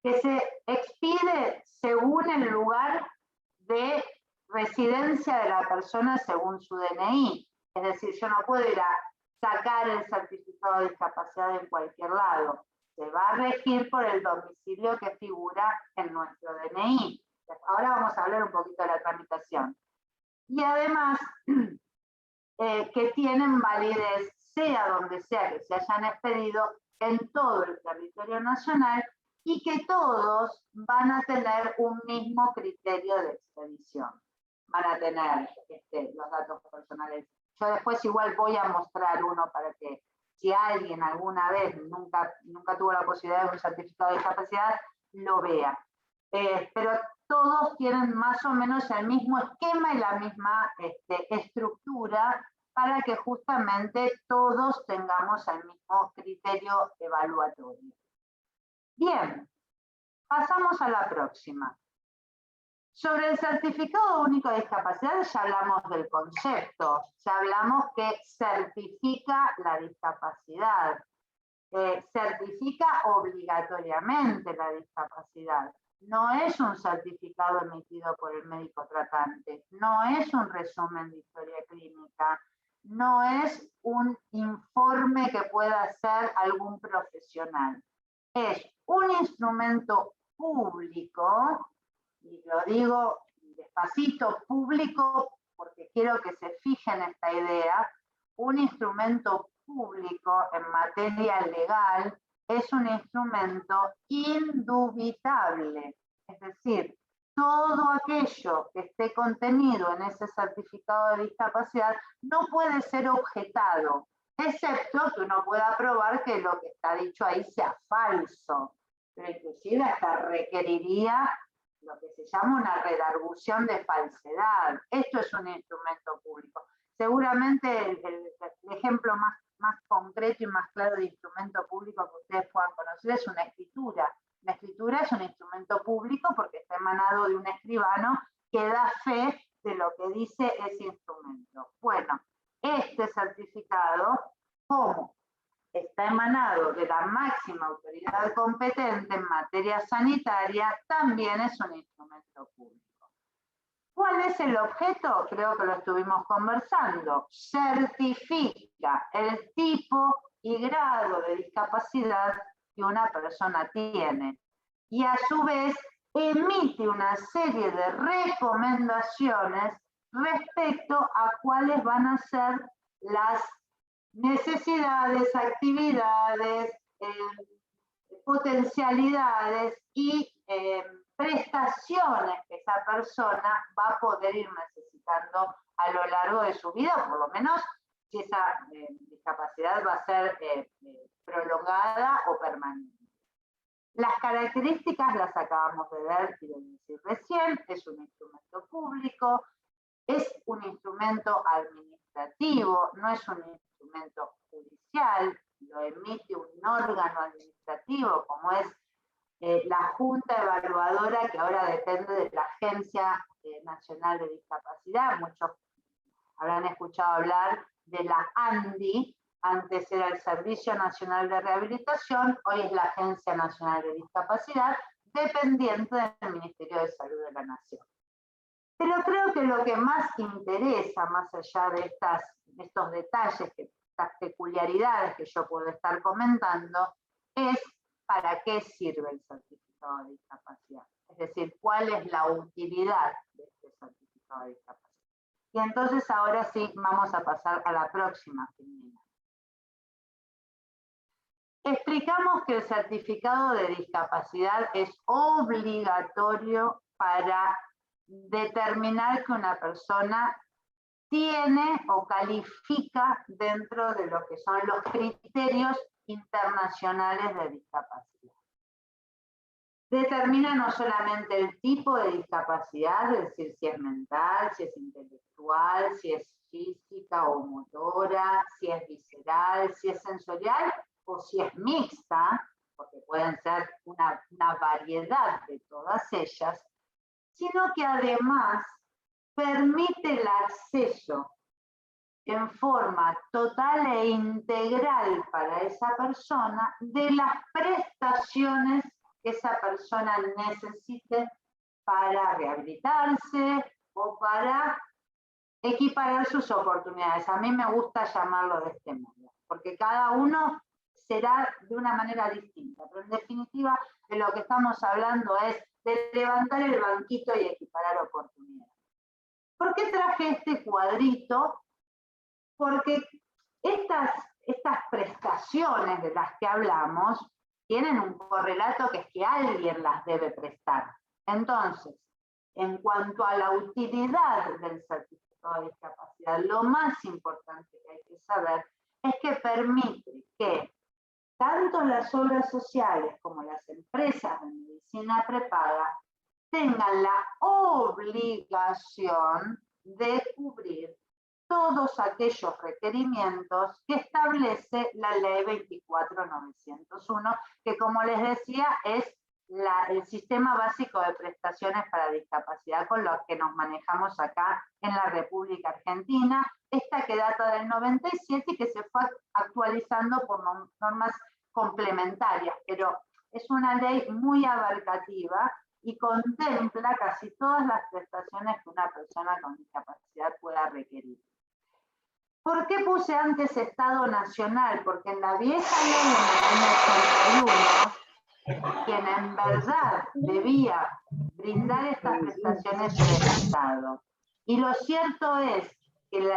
Que se expide según el lugar de residencia de la persona según su DNI. Es decir, yo no puedo ir a sacar el certificado de discapacidad en cualquier lado. Se va a regir por el domicilio que figura en nuestro DNI. Ahora vamos a hablar un poquito de la tramitación. Y además, que tienen validez, sea donde sea que se hayan expedido, en todo el territorio nacional, y que todos van a tener un mismo criterio de expedición. Van a tener los datos personales. Yo después igual voy a mostrar uno para que si alguien alguna vez nunca tuvo la posibilidad de un certificado de discapacidad, lo vea. Pero todos tienen más o menos el mismo esquema y la misma estructura para que justamente todos tengamos el mismo criterio evaluatorio. Bien, pasamos a la próxima. Sobre el certificado único de discapacidad ya hablamos del concepto, ya hablamos que certifica la discapacidad, certifica obligatoriamente la discapacidad. No es un certificado emitido por el médico tratante, no es un resumen de historia clínica, no es un informe que pueda hacer algún profesional. Es un instrumento público, y lo digo despacito, público, porque quiero que se fijen en esta idea, un instrumento público en materia legal es un instrumento indubitable, es decir, todo aquello que esté contenido en ese certificado de discapacidad no puede ser objetado, excepto que uno pueda probar que lo que está dicho ahí sea falso, pero inclusive hasta requeriría lo que se llama una redargución de falsedad. Esto es un instrumento público. Seguramente el ejemplo más concreto y más claro de instrumento público que ustedes puedan conocer es una escritura. La escritura es un instrumento público porque está emanado de un escribano que da fe de lo que dice ese instrumento. Bueno, este certificado, como está emanado de la máxima autoridad competente en materia sanitaria, también es un instrumento público. ¿Cuál es el objeto? Creo que lo estuvimos conversando. Certifica el tipo y grado de discapacidad que una persona tiene. Y a su vez emite una serie de recomendaciones respecto a cuáles van a ser las necesidades, actividades, potencialidades y prestaciones que esa persona va a poder ir necesitando a lo largo de su vida, o por lo menos si esa discapacidad va a ser prolongada o permanente. Las características las acabamos de ver y de decir recién: es un instrumento público, es un instrumento administrativo, no es un instrumento judicial, lo emite un órgano administrativo como es la Junta Evaluadora, que ahora depende de la Agencia Nacional de Discapacidad. Muchos habrán escuchado hablar de la ANDI, antes era el Servicio Nacional de Rehabilitación, hoy es la Agencia Nacional de Discapacidad, dependiente del Ministerio de Salud de la Nación. Pero creo que lo que más interesa, más allá de estos detalles, estas peculiaridades que yo puedo estar comentando, es para qué sirve el certificado de discapacidad. Es decir, cuál es la utilidad de este certificado de discapacidad. Y entonces ahora sí vamos a pasar a la próxima filmina. Explicamos que el certificado de discapacidad es obligatorio para determinar que una persona tiene o califica dentro de lo que son los criterios internacionales de discapacidad. Determina no solamente el tipo de discapacidad, es decir, si es mental, si es intelectual, si es física o motora, si es visceral, si es sensorial o si es mixta, porque pueden ser una variedad de todas ellas, sino que además permite el acceso en forma total e integral para esa persona de las prestaciones que esa persona necesite para rehabilitarse o para equiparar sus oportunidades. A mí me gusta llamarlo de este modo, porque cada uno será de una manera distinta, pero en definitiva de lo que estamos hablando es de levantar el banquito y equiparar oportunidades. ¿Por qué traje este cuadrito? Porque estas prestaciones de las que hablamos tienen un correlato, que es que alguien las debe prestar. Entonces, en cuanto a la utilidad del certificado de discapacidad, lo más importante que hay que saber es que permite que tanto las obras sociales como las empresas de medicina prepaga tengan la obligación de cubrir todos aquellos requerimientos que establece la Ley 24.901, que, como les decía, es el sistema básico de prestaciones para discapacidad con los que nos manejamos acá en la República Argentina, esta que data del 97 y que se fue actualizando por normas complementarias, pero es una ley muy abarcativa y contempla casi todas las prestaciones que una persona con discapacidad pueda requerir. ¿Por qué puse antes Estado Nacional? Porque en la vieja ley del año 81, quien en verdad debía brindar estas prestaciones era el Estado. Y lo cierto es que el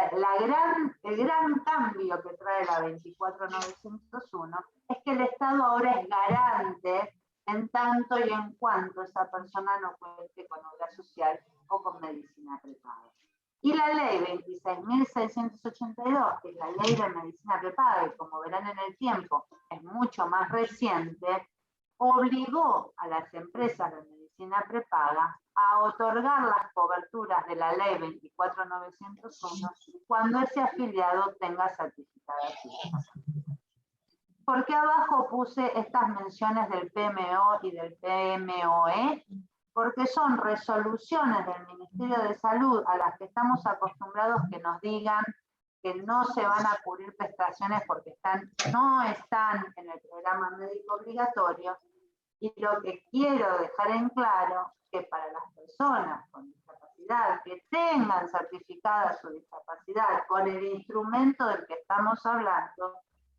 gran cambio que trae la 24.901 es que el Estado ahora es garante en tanto y en cuanto esa persona no cuente con obra social o con medicina prepaga. Y la ley 26.682, que es la ley de medicina prepaga, y como verán en el tiempo es mucho más reciente, obligó a las empresas de medicina prepaga a otorgar las coberturas de la ley 24.901 cuando ese afiliado tenga certificada su discapacidad. ¿Por qué abajo puse estas menciones del PMO y del PMOE? Porque son resoluciones del Ministerio de Salud a las que estamos acostumbrados que nos digan que no se van a cubrir prestaciones porque no están en el programa médico obligatorio. Y lo que quiero dejar en claro es que para las personas con discapacidad que tengan certificada su discapacidad con el instrumento del que estamos hablando,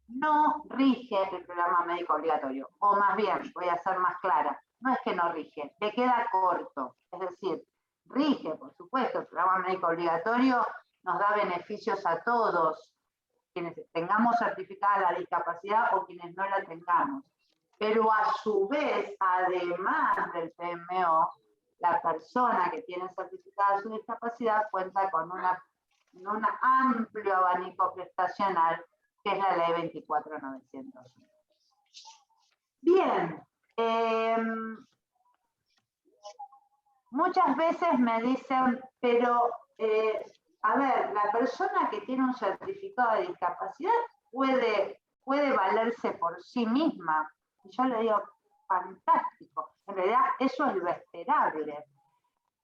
no rige el programa médico obligatorio. O más bien, voy a ser más clara, no es que no rige, le queda corto. Es decir, rige, por supuesto, el programa médico obligatorio nos da beneficios a todos, quienes tengamos certificada la discapacidad o quienes no la tengamos. pero a su vez, además del PMO, la persona que tiene certificada su discapacidad cuenta con un amplio abanico prestacional, que es la ley 24.901. Bien, muchas veces me dicen, pero, a ver, la persona que tiene un certificado de discapacidad puede valerse por sí misma. Y yo le digo, fantástico. En realidad, eso es lo esperable.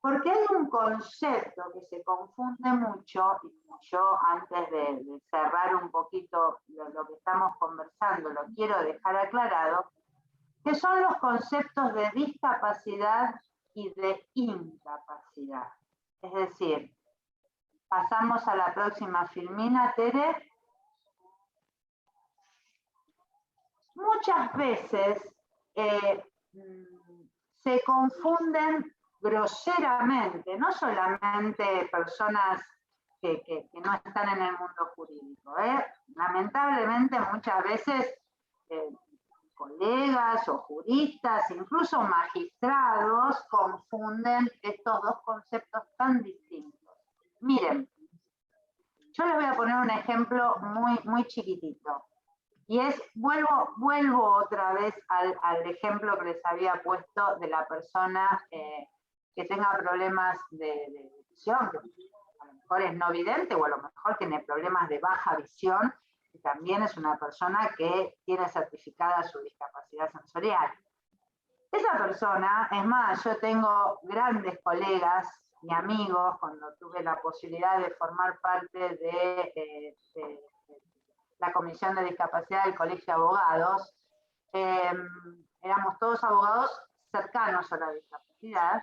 Porque hay un concepto que se confunde mucho, y yo antes de cerrar un poquito lo que estamos conversando, lo quiero dejar aclarado, que son los conceptos de discapacidad y de incapacidad. Es decir, pasamos a la próxima filmina, Tere. Muchas veces se confunden groseramente, no solamente personas que no están en el mundo jurídico. Lamentablemente muchas veces colegas o juristas, incluso magistrados, confunden estos dos conceptos tan distintos. Miren, yo les voy a poner un ejemplo muy chiquitito. Y vuelvo otra vez al ejemplo que les había puesto de la persona que tenga problemas de visión, que a lo mejor es no vidente o a lo mejor tiene problemas de baja visión, y también es una persona que tiene certificada su discapacidad sensorial. Esa persona, es más, yo tengo grandes colegas y amigos, cuando tuve la posibilidad de formar parte de la Comisión de Discapacidad del Colegio de Abogados, éramos todos abogados cercanos a la discapacidad,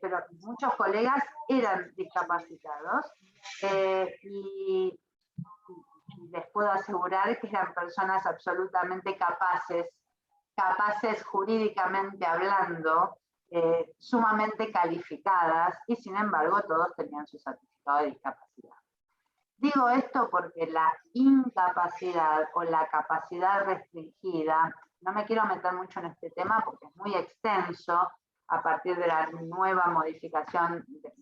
pero muchos colegas eran discapacitados, y les puedo asegurar que eran personas absolutamente capaces jurídicamente hablando, sumamente calificadas, y sin embargo todos tenían su certificado de discapacidad. Digo esto porque la incapacidad o la capacidad restringida, no me quiero meter mucho en este tema porque es muy extenso, a partir de la nueva modificación, de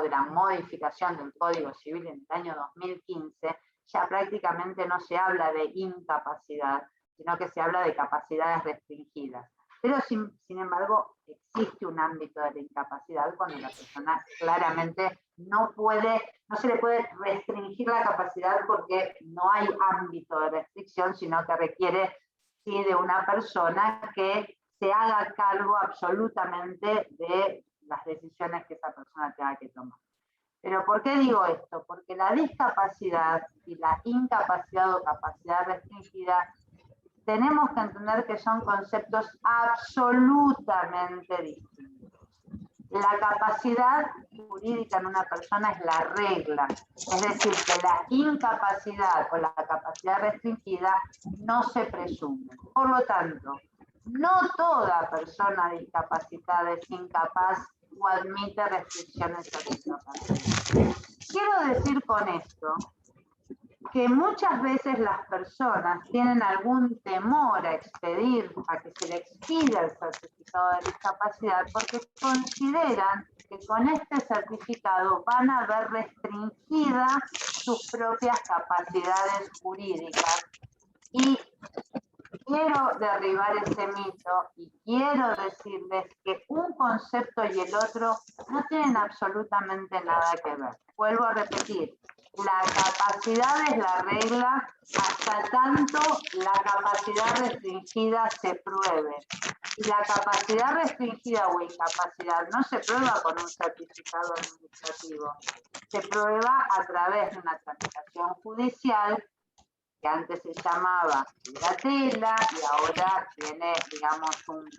la modificación del Código Civil en el año 2015, ya prácticamente no se habla de incapacidad, sino que se habla de capacidades restringidas. Pero sin embargo, existe un ámbito de la incapacidad cuando la persona claramente no se le puede restringir la capacidad porque no hay ámbito de restricción, sino que requiere sí de una persona que se haga cargo absolutamente de las decisiones que esa persona tenga que tomar. Pero ¿por qué digo esto? Porque la discapacidad y la incapacidad o capacidad restringida tenemos que entender que son conceptos absolutamente distintos. La capacidad jurídica en una persona es la regla, es decir, que la incapacidad o la capacidad restringida no se presume. Por lo tanto, no toda persona discapacitada es incapaz o admite restricciones a discapacidad. Quiero decir con esto que muchas veces las personas tienen algún temor a expedir, a que se le expida el certificado de discapacidad, porque consideran que con este certificado van a ver restringidas sus propias capacidades jurídicas. Y quiero derribar ese mito y quiero decirles que un concepto y el otro no tienen absolutamente nada que ver. Vuelvo a repetir, la capacidad es la regla hasta tanto la capacidad restringida se pruebe. Y la capacidad restringida o incapacidad no se prueba con un certificado administrativo, se prueba a través de una tramitación judicial que antes se llamaba curatela y ahora tiene, digamos, un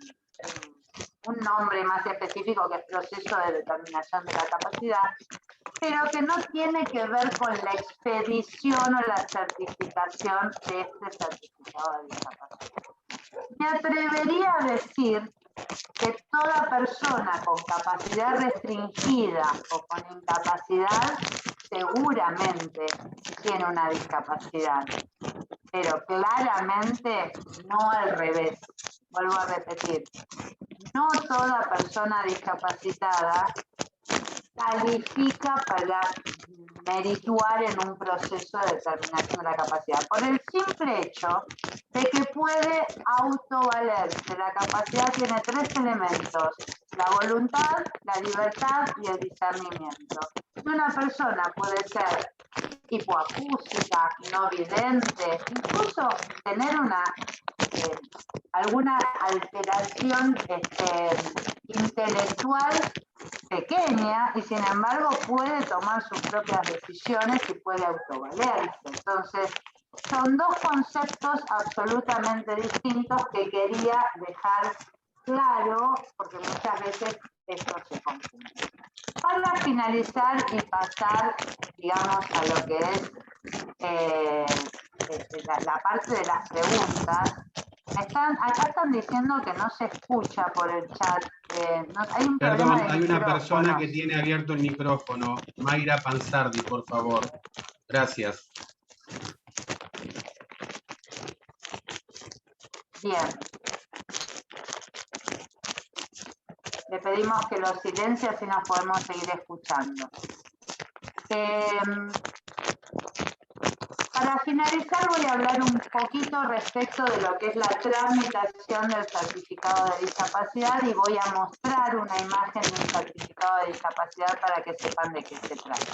nombre más específico, que es proceso de determinación de la capacidad, pero que no tiene que ver con la expedición o la certificación de este certificado de discapacidad. Me atrevería a decir que toda persona con capacidad restringida o con incapacidad seguramente tiene una discapacidad. pero claramente no al revés. Vuelvo a repetir, no toda persona discapacitada califica para merituar en un proceso de determinación de la capacidad, por el simple hecho de que puede autovalerse. La capacidad tiene tres elementos: la voluntad, la libertad y el discernimiento. Y una persona puede ser hipoacústica, no vidente, incluso tener alguna alteración intelectual pequeña, y sin embargo puede tomar sus propias decisiones y puede autovalerse. Entonces, son dos conceptos absolutamente distintos que quería dejar claro, porque muchas veces esto se confunde. Para finalizar y pasar, digamos, a lo que es la parte de las preguntas, acá están diciendo que no se escucha por el chat. Hay un Perdón, problema de hay una persona micrófonos. que tiene abierto el micrófono. Mayra Pansardi, por favor. Gracias. Bien. Le pedimos que lo silencie, así nos podemos seguir escuchando. Para finalizar voy a hablar un poquito respecto de lo que es la tramitación del certificado de discapacidad, y voy a mostrar una imagen de un certificado de discapacidad para que sepan de qué se trata.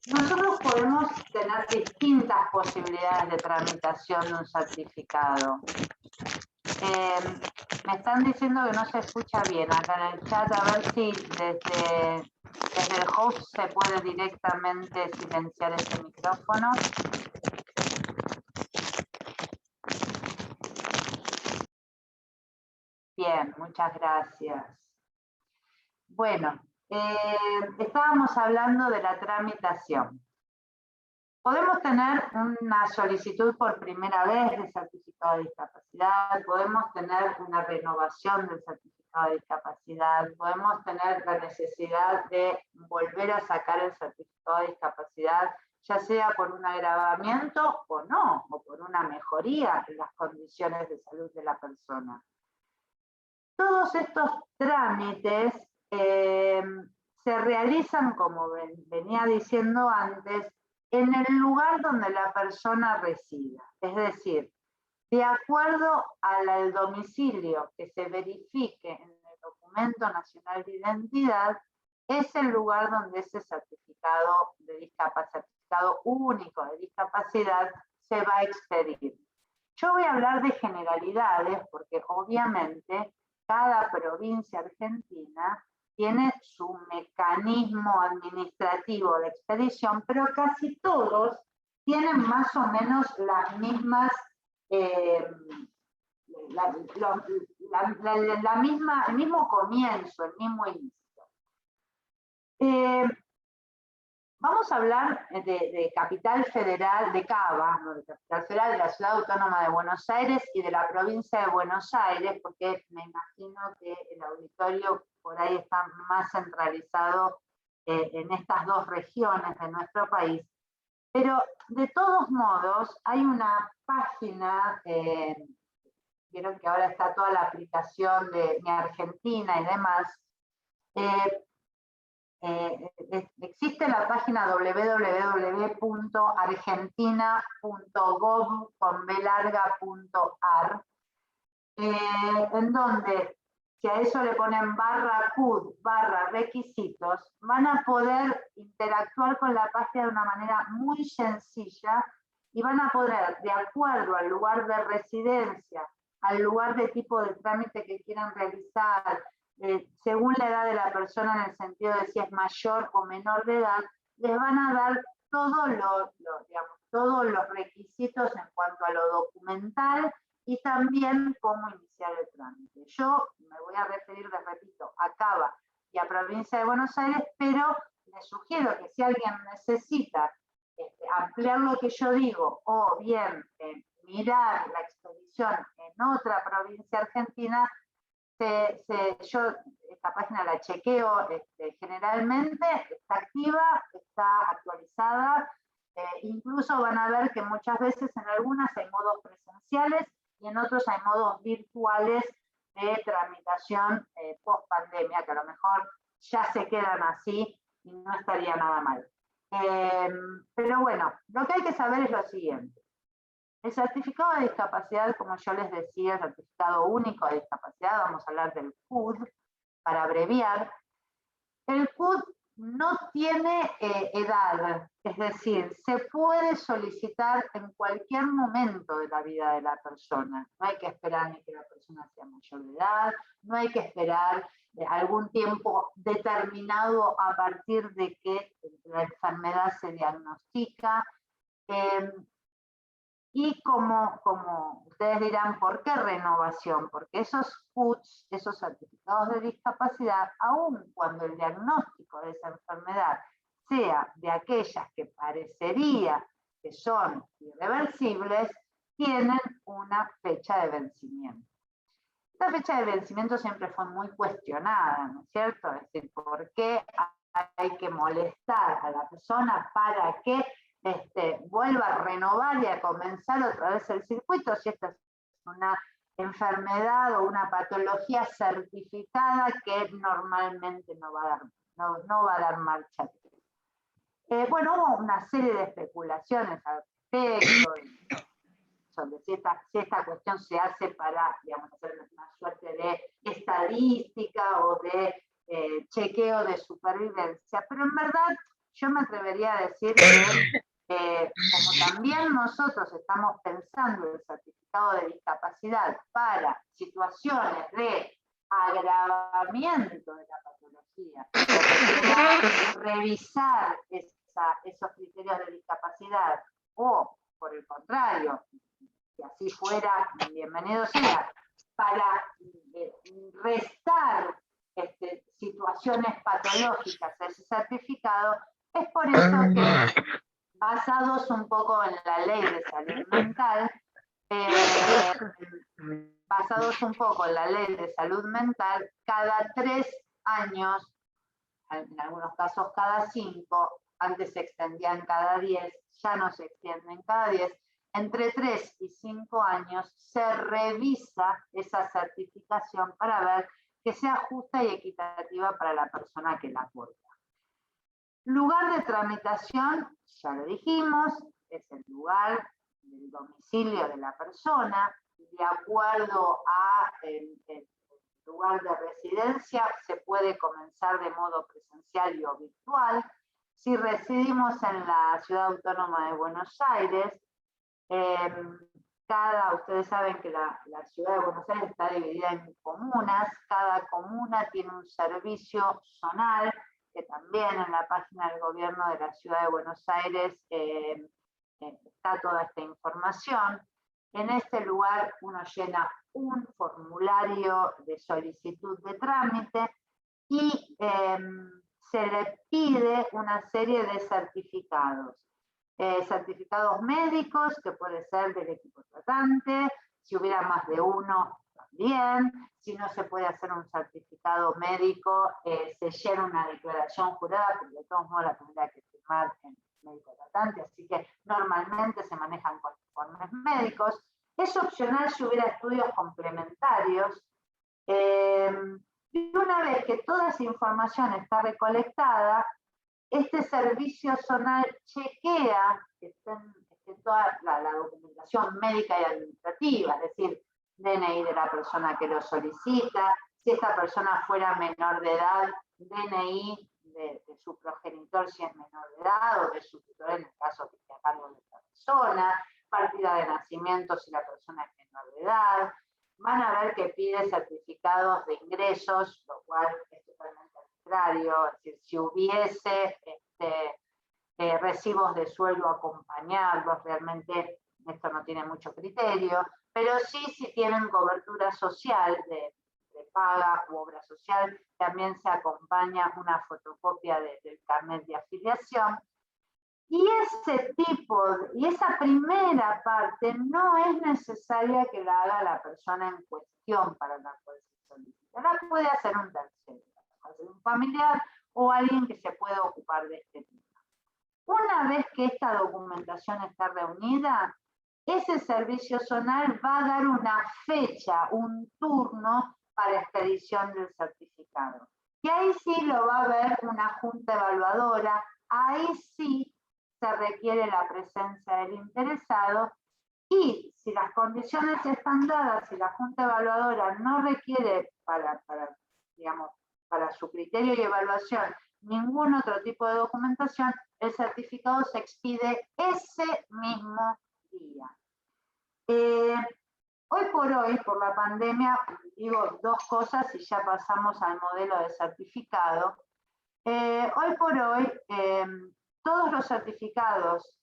Nosotros podemos tener distintas posibilidades de tramitación de un certificado. Me están diciendo que no se escucha bien acá en el chat, a ver si desde el host se puede directamente silenciar este micrófono. Bien, muchas gracias. Bueno, estábamos hablando de la tramitación. Podemos tener una solicitud por primera vez de certificado de discapacidad, podemos tener una renovación del certificado de discapacidad, podemos tener la necesidad de volver a sacar el certificado de discapacidad, ya sea por un agravamiento o no, o por una mejoría en las condiciones de salud de la persona. Todos estos trámites se realizan, como venía diciendo antes, en el lugar donde la persona resida. Es decir, de acuerdo al domicilio que se verifique en el Documento Nacional de Identidad, es el lugar donde ese certificado de discapacidad, certificado único de discapacidad, se va a expedir. Yo voy a hablar de generalidades porque obviamente cada provincia argentina tiene su mecanismo administrativo de expedición, pero casi todos tienen más o menos las mismas, el mismo comienzo, el mismo inicio. Vamos a hablar de Capital Federal, de Cava, no de Capital Federal, de la Ciudad Autónoma de Buenos Aires y de la provincia de Buenos Aires, porque me imagino que el auditorio por ahí está más centralizado en estas dos regiones de nuestro país. Pero de todos modos, hay una página, vieron que ahora está toda la aplicación de Mi Argentina y demás. Existe la página www.argentina.gov.ar, en donde, si a eso le ponen /CUD/requisitos, van a poder interactuar con la página de una manera muy sencilla y van a poder, de acuerdo al lugar de residencia, al lugar de tipo de trámite que quieran realizar, según la edad de la persona, en el sentido de si es mayor o menor de edad, les van a dar todos los requisitos en cuanto a lo documental y también cómo iniciar el trámite. Yo me voy a referir, les repito, a Cava y a Provincia de Buenos Aires, pero les sugiero que si alguien necesita ampliar lo que yo digo o bien mirar la expedición en otra provincia argentina, yo esta página la chequeo generalmente, está activa, está actualizada, incluso van a ver que muchas veces en algunas hay modos presenciales y en otros hay modos virtuales de tramitación post pandemia, que a lo mejor ya se quedan así y no estaría nada mal. Pero bueno, lo que hay que saber es lo siguiente. El certificado de discapacidad, como yo les decía, el certificado único de discapacidad, vamos a hablar del CUD, para abreviar. El CUD no tiene edad, es decir, se puede solicitar en cualquier momento de la vida de la persona. No hay que esperar ni que la persona sea mayor de edad, no hay que esperar algún tiempo determinado a partir de que la enfermedad se diagnostica. Y como ustedes dirán, ¿por qué renovación? Porque esos CUTs, esos certificados de discapacidad, aun cuando el diagnóstico de esa enfermedad sea de aquellas que parecería que son irreversibles, tienen una fecha de vencimiento. Esta fecha de vencimiento siempre fue muy cuestionada, ¿no es cierto? Es decir, ¿por qué hay que molestar a la persona para que vuelva a renovar y a comenzar otra vez el circuito si esta es una enfermedad o una patología certificada que normalmente no va a dar marcha atrás? Bueno, hubo una serie de especulaciones al respecto sobre si esta cuestión se hace para, digamos, hacer una suerte de estadística o de chequeo de supervivencia, pero en verdad yo me atrevería a decir que como también nosotros estamos pensando el certificado de discapacidad para situaciones de agravamiento de la patología, revisar esos criterios de discapacidad o, por el contrario, si así fuera, bienvenido sea, para restar situaciones patológicas a ese certificado, es por eso que, basados un poco en la ley de salud mental, cada 3 años, en algunos casos cada 5, antes se extendían cada 10, ya no se extienden cada 10, entre 3 y 5 años se revisa esa certificación para ver que sea justa y equitativa para la persona que la aporta. Lugar de tramitación, ya lo dijimos, es el lugar del domicilio de la persona. De acuerdo a el lugar de residencia, se puede comenzar de modo presencial y o virtual. Si residimos en la Ciudad Autónoma de Buenos Aires, ustedes saben que la Ciudad de Buenos Aires está dividida en comunas, cada comuna tiene un servicio zonal, que también en la página del gobierno de la Ciudad de Buenos Aires está toda esta información. En este lugar uno llena un formulario de solicitud de trámite y se le pide una serie de certificados. Certificados médicos, que puede ser del equipo tratante, si hubiera más de uno también, si no se puede hacer un certificado médico, se llena una declaración jurada, pero de todos modos la tendría que firmar el médico tratante, así que normalmente se manejan con informes médicos. Es opcional si hubiera estudios complementarios, y una vez que toda esa información está recolectada, este servicio zonal chequea que esté toda la documentación médica y administrativa, es decir, DNI de la persona que lo solicita, si esta persona fuera menor de edad, DNI de su progenitor si es menor de edad, o de su tutor en el caso que esté a cargo de esta persona, partida de nacimiento si la persona es menor de edad. Van a ver que pide certificados de ingresos, lo cual es totalmente arbitrario, es decir, si hubiese recibos de sueldo acompañados, realmente esto no tiene mucho criterio, pero sí si tienen cobertura social de paga u obra social, también se acompaña una fotocopia del carnet de afiliación. Y esa primera parte no es necesaria que la haga la persona en cuestión para la cual se solicita. La puede hacer un tercero, un familiar o alguien que se pueda ocupar de este tema. Una vez que esta documentación está reunida, ese servicio zonal va a dar una fecha, un turno para expedición del certificado. Y ahí sí lo va a ver una junta evaluadora, ahí sí se requiere la presencia del interesado, y si las condiciones están dadas, si la junta evaluadora no requiere digamos, para su criterio y evaluación ningún otro tipo de documentación, el certificado se expide ese mismo día. Hoy por hoy, por la pandemia, digo dos cosas y ya pasamos al modelo de certificado. Hoy por hoy, todos los certificados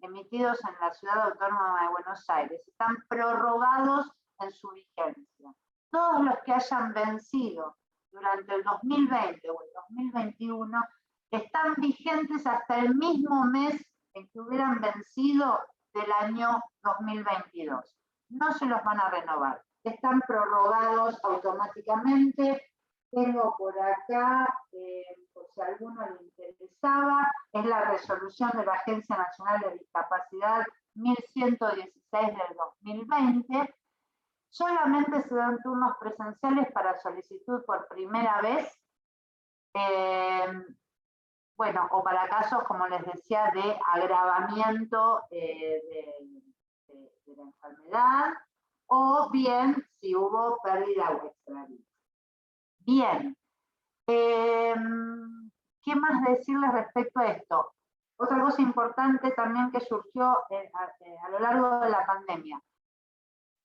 emitidos en la Ciudad Autónoma de Buenos Aires están prorrogados en su vigencia. Todos los que hayan vencido durante el 2020 o el 2021 están vigentes hasta el mismo mes en que hubieran vencido del año 2022. No se los van a renovar, están prorrogados automáticamente. Tengo por acá, por si a alguno le interesaba, es la resolución de la Agencia Nacional de Discapacidad 1116 del 2020. Solamente se dan turnos presenciales para solicitud por primera vez, bueno, o para casos, como les decía, de agravamiento de la enfermedad, o bien si hubo pérdida o extravío. Bien, ¿qué más decirles respecto a esto? Otra cosa importante también que surgió a lo largo de la pandemia.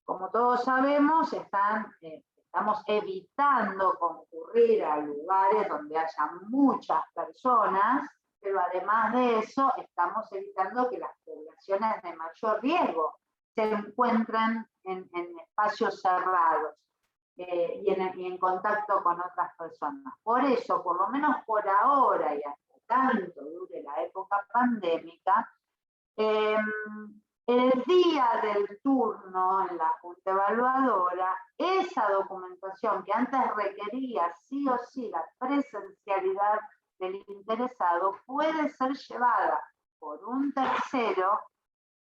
Como todos sabemos, estamos evitando concurrir a lugares donde haya muchas personas, pero además de eso, estamos evitando que las poblaciones de mayor riesgo se encuentren en espacios cerrados y en contacto con otras personas. Por eso, por lo menos por ahora y hasta tanto dure la época pandémica, el día del turno en la Junta Evaluadora, esa documentación que antes requería sí o sí la presencialidad del interesado puede ser llevada por un tercero,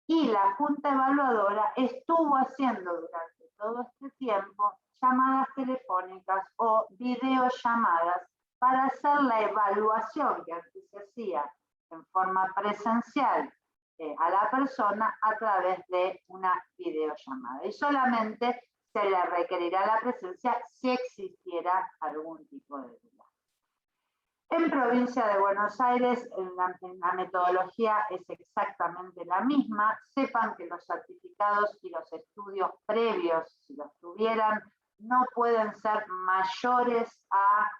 y la Junta Evaluadora estuvo haciendo durante todo este tiempo llamadas telefónicas o videollamadas para hacer la evaluación que antes se hacía en forma presencial a la persona a través de una videollamada. Y solamente se le requerirá la presencia si existiera algún tipo de duda. En provincia de Buenos Aires, la metodología es exactamente la misma. Sepan que los certificados y los estudios previos, si los tuvieran, no pueden ser mayores a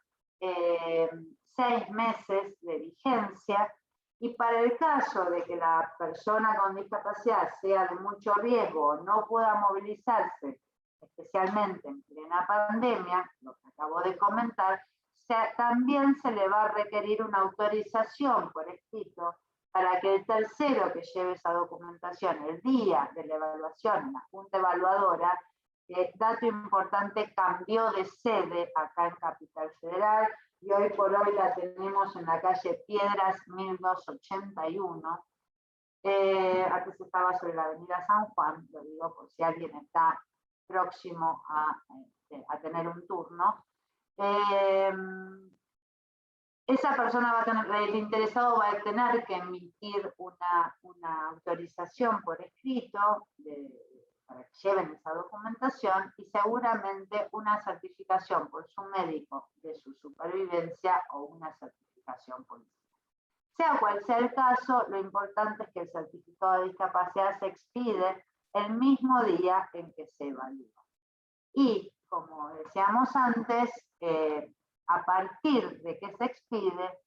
6 meses de vigencia. Y para el caso de que la persona con discapacidad sea de mucho riesgo o no pueda movilizarse, especialmente en plena pandemia, lo que acabo de comentar, también se le va a requerir una autorización por escrito para que el tercero que lleve esa documentación el día de la evaluación en la Junta Evaluadora, dato importante, cambió de sede acá en Capital Federal, y hoy por hoy la tenemos en la calle Piedras 1281. Antes estaba sobre la avenida San Juan, lo digo por si alguien está próximo a tener un turno. Esa persona va a tener, el interesado va a tener que emitir una autorización por escrito para que lleven esa documentación, y seguramente una certificación por su médico de su supervivencia o una certificación policial. Sea cual sea el caso, lo importante es que el certificado de discapacidad se expide el mismo día en que se evalúa. Y, como decíamos antes, a partir de que se expide,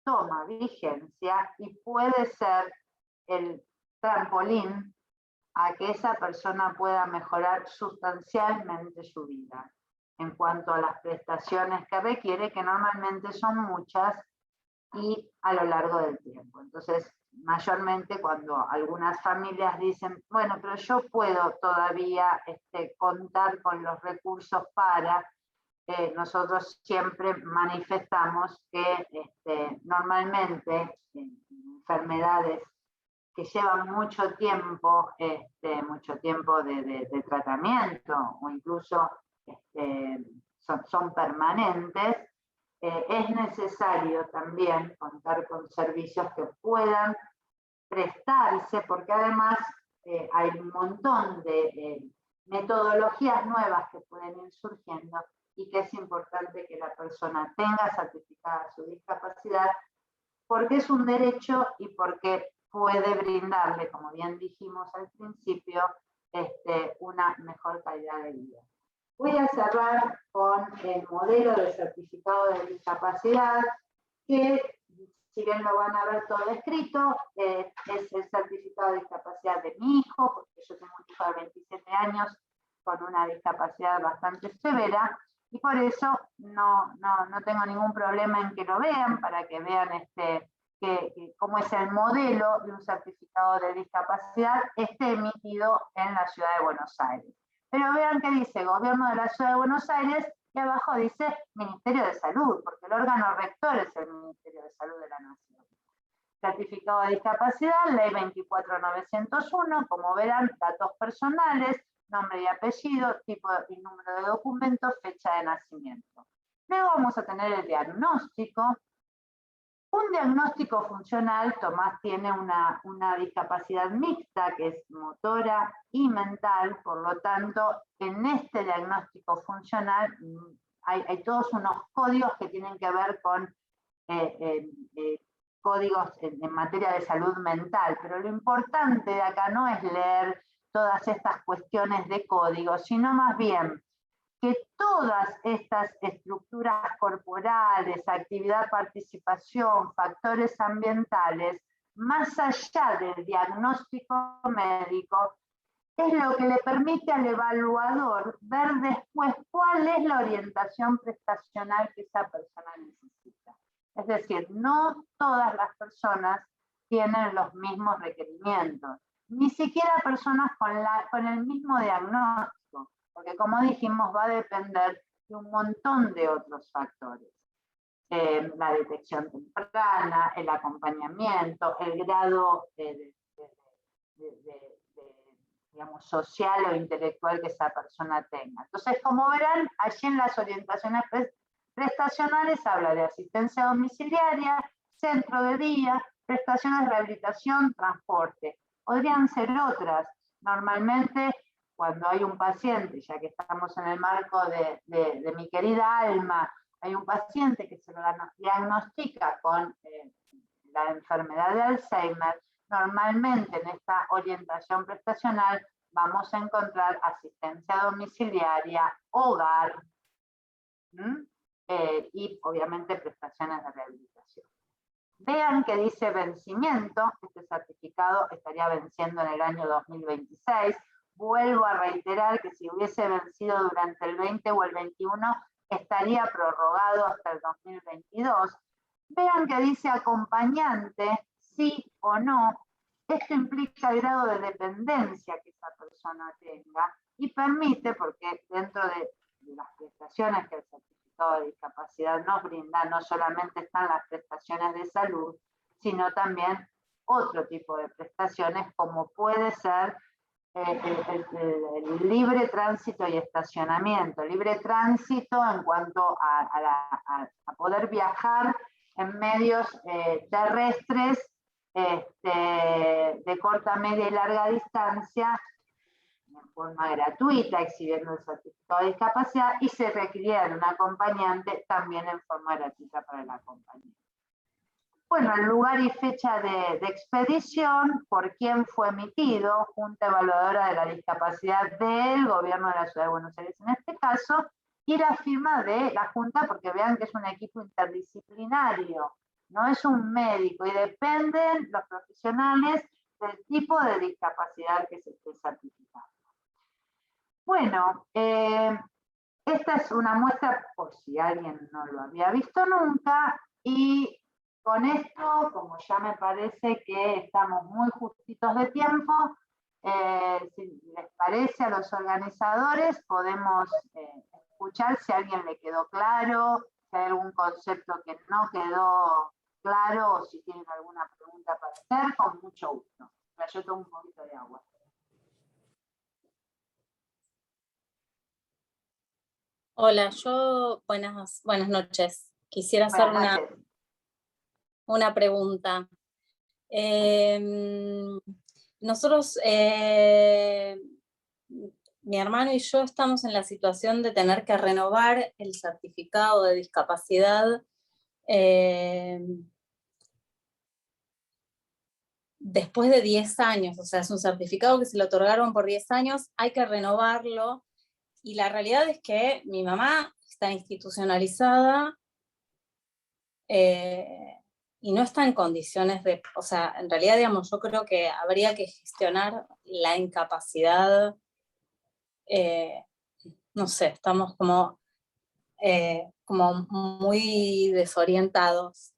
toma vigencia y puede ser el trampolín a que esa persona pueda mejorar sustancialmente su vida en cuanto a las prestaciones que requiere, que normalmente son muchas y a lo largo del tiempo. Entonces, mayormente cuando algunas familias dicen, bueno, pero yo puedo todavía contar con los recursos para, nosotros siempre manifestamos que normalmente en enfermedades que llevan mucho tiempo de tratamiento, o incluso son permanentes, es necesario también contar con servicios que puedan prestarse, porque además hay un montón de metodologías nuevas que pueden ir surgiendo y que es importante que la persona tenga certificada su discapacidad, porque es un derecho y porque puede brindarle, como bien dijimos al principio, una mejor calidad de vida. Voy a cerrar con el modelo de certificado de discapacidad, que si bien lo van a ver todo escrito, es el certificado de discapacidad de mi hijo, porque yo tengo un hijo de 27 años con una discapacidad bastante severa, y por eso no tengo ningún problema en que lo vean, para que vean cómo es el modelo de un certificado de discapacidad emitido en la Ciudad de Buenos Aires. Pero vean que dice Gobierno de la Ciudad de Buenos Aires y abajo dice Ministerio de Salud, porque el órgano rector es el Ministerio de Salud de la Nación. Certificado de discapacidad, Ley 24901, como verán, datos personales, nombre y apellido, tipo y número de documento, fecha de nacimiento. Luego vamos a tener el diagnóstico. Un diagnóstico funcional, Tomás tiene una discapacidad mixta, que es motora y mental, por lo tanto, en este diagnóstico funcional hay todos unos códigos que tienen que ver con códigos en materia de salud mental, pero lo importante de acá no es leer todas estas cuestiones de códigos, sino más bien que todas estas estructuras corporales, actividad, participación, factores ambientales, más allá del diagnóstico médico, es lo que le permite al evaluador ver después cuál es la orientación prestacional que esa persona necesita. Es decir, no todas las personas tienen los mismos requerimientos, ni siquiera personas con el mismo diagnóstico, porque como dijimos va a depender de un montón de otros factores. La detección temprana, el acompañamiento, el grado digamos, social o intelectual que esa persona tenga. Entonces, como verán, allí en las orientaciones prestacionales habla de asistencia domiciliaria, centro de día, prestaciones de rehabilitación, transporte. Podrían ser otras. Normalmente, cuando hay un paciente, ya que estamos en el marco de mi querida Alma, hay un paciente que se lo diagnostica con la enfermedad de Alzheimer, normalmente en esta orientación prestacional vamos a encontrar asistencia domiciliaria, hogar, y obviamente prestaciones de rehabilitación. Vean que dice vencimiento, este certificado estaría venciendo en el año 2026. Vuelvo a reiterar que si hubiese vencido durante el 20 o el 21, estaría prorrogado hasta el 2022. Vean que dice acompañante, sí o no. Esto implica el grado de dependencia que esa persona tenga y permite, porque dentro de las prestaciones que el certificado de discapacidad nos brinda, no solamente están las prestaciones de salud, sino también otro tipo de prestaciones, como puede ser el libre tránsito y estacionamiento. Libre tránsito en cuanto a poder viajar en medios terrestres de corta, media y larga distancia de forma gratuita, exhibiendo el certificado de discapacidad, y se requiere un acompañante también en forma gratuita para el acompañante. Bueno, el lugar y fecha de expedición, por quién fue emitido, Junta Evaluadora de la Discapacidad del Gobierno de la Ciudad de Buenos Aires en este caso, y la firma de la Junta, porque vean que es un equipo interdisciplinario, no es un médico, y dependen los profesionales del tipo de discapacidad que se esté certificando. Bueno, esta es una muestra, por si alguien no lo había visto nunca, y con esto, como ya me parece que estamos muy justitos de tiempo, si les parece a los organizadores, podemos escuchar si a alguien le quedó claro, si hay algún concepto que no quedó claro, o si tienen alguna pregunta para hacer, con mucho gusto. Yo tomo un poquito de agua. Hola, buenas noches. Quisiera hacer Buenas noches. una pregunta. Nosotros, mi hermano y yo estamos en la situación de tener que renovar el certificado de discapacidad después de 10 años, o sea, es un certificado que se le otorgaron por 10 años, hay que renovarlo, y la realidad es que mi mamá está institucionalizada y no está en condiciones de, o sea, en realidad, digamos, yo creo que habría que gestionar la incapacidad, no sé, estamos como muy desorientados,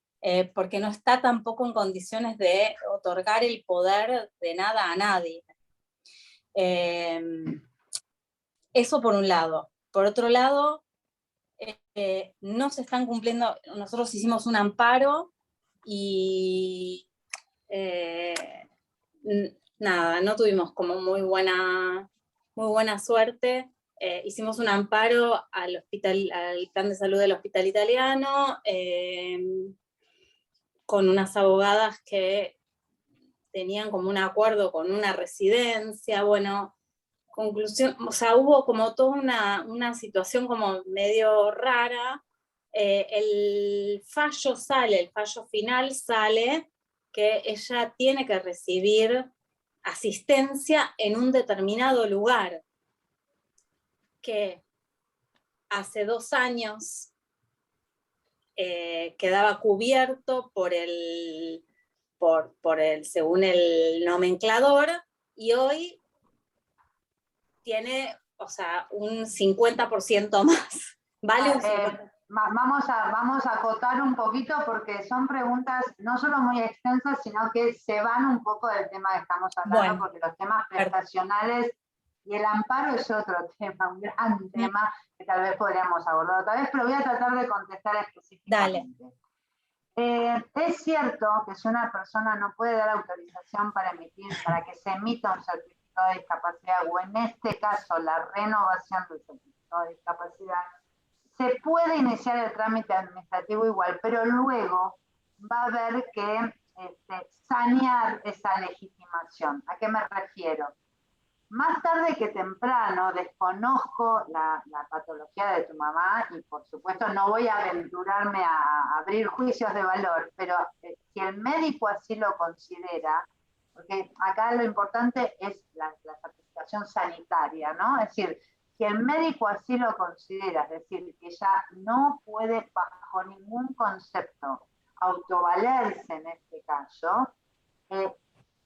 porque no está tampoco en condiciones de otorgar el poder de nada a nadie. Eso por un lado. Por otro lado, no se están cumpliendo, nosotros hicimos un amparo y nada, no tuvimos como muy buena suerte. Hicimos un amparo al plan de salud del Hospital Italiano, con unas abogadas que tenían como un acuerdo con una residencia, bueno, conclusión, o sea, hubo como toda una situación como medio rara. El fallo final sale que ella tiene que recibir asistencia en un determinado lugar, que hace 2 años quedaba cubierto según el nomenclador, y hoy tiene, o sea, un 50% más. Vale un 50%. Vamos a acotar un poquito porque son preguntas no solo muy extensas, sino que se van un poco del tema que estamos hablando, bueno, porque los temas prestacionales y el amparo es otro tema, un gran tema que tal vez podríamos abordar otra vez, pero voy a tratar de contestar específicamente. Dale. Es cierto que si una persona no puede dar autorización para que se emita un certificado de discapacidad, o en este caso la renovación del certificado de discapacidad, se puede iniciar el trámite administrativo igual, pero luego va a haber que sanear esa legitimación. ¿A qué me refiero? Más tarde que temprano, desconozco la patología de tu mamá y por supuesto no voy a aventurarme a abrir juicios de valor, pero si el médico así lo considera, porque acá lo importante es la certificación sanitaria, ¿no? Es decir, si el médico así lo considera, es decir, que ella no puede bajo ningún concepto autovalerse en este caso,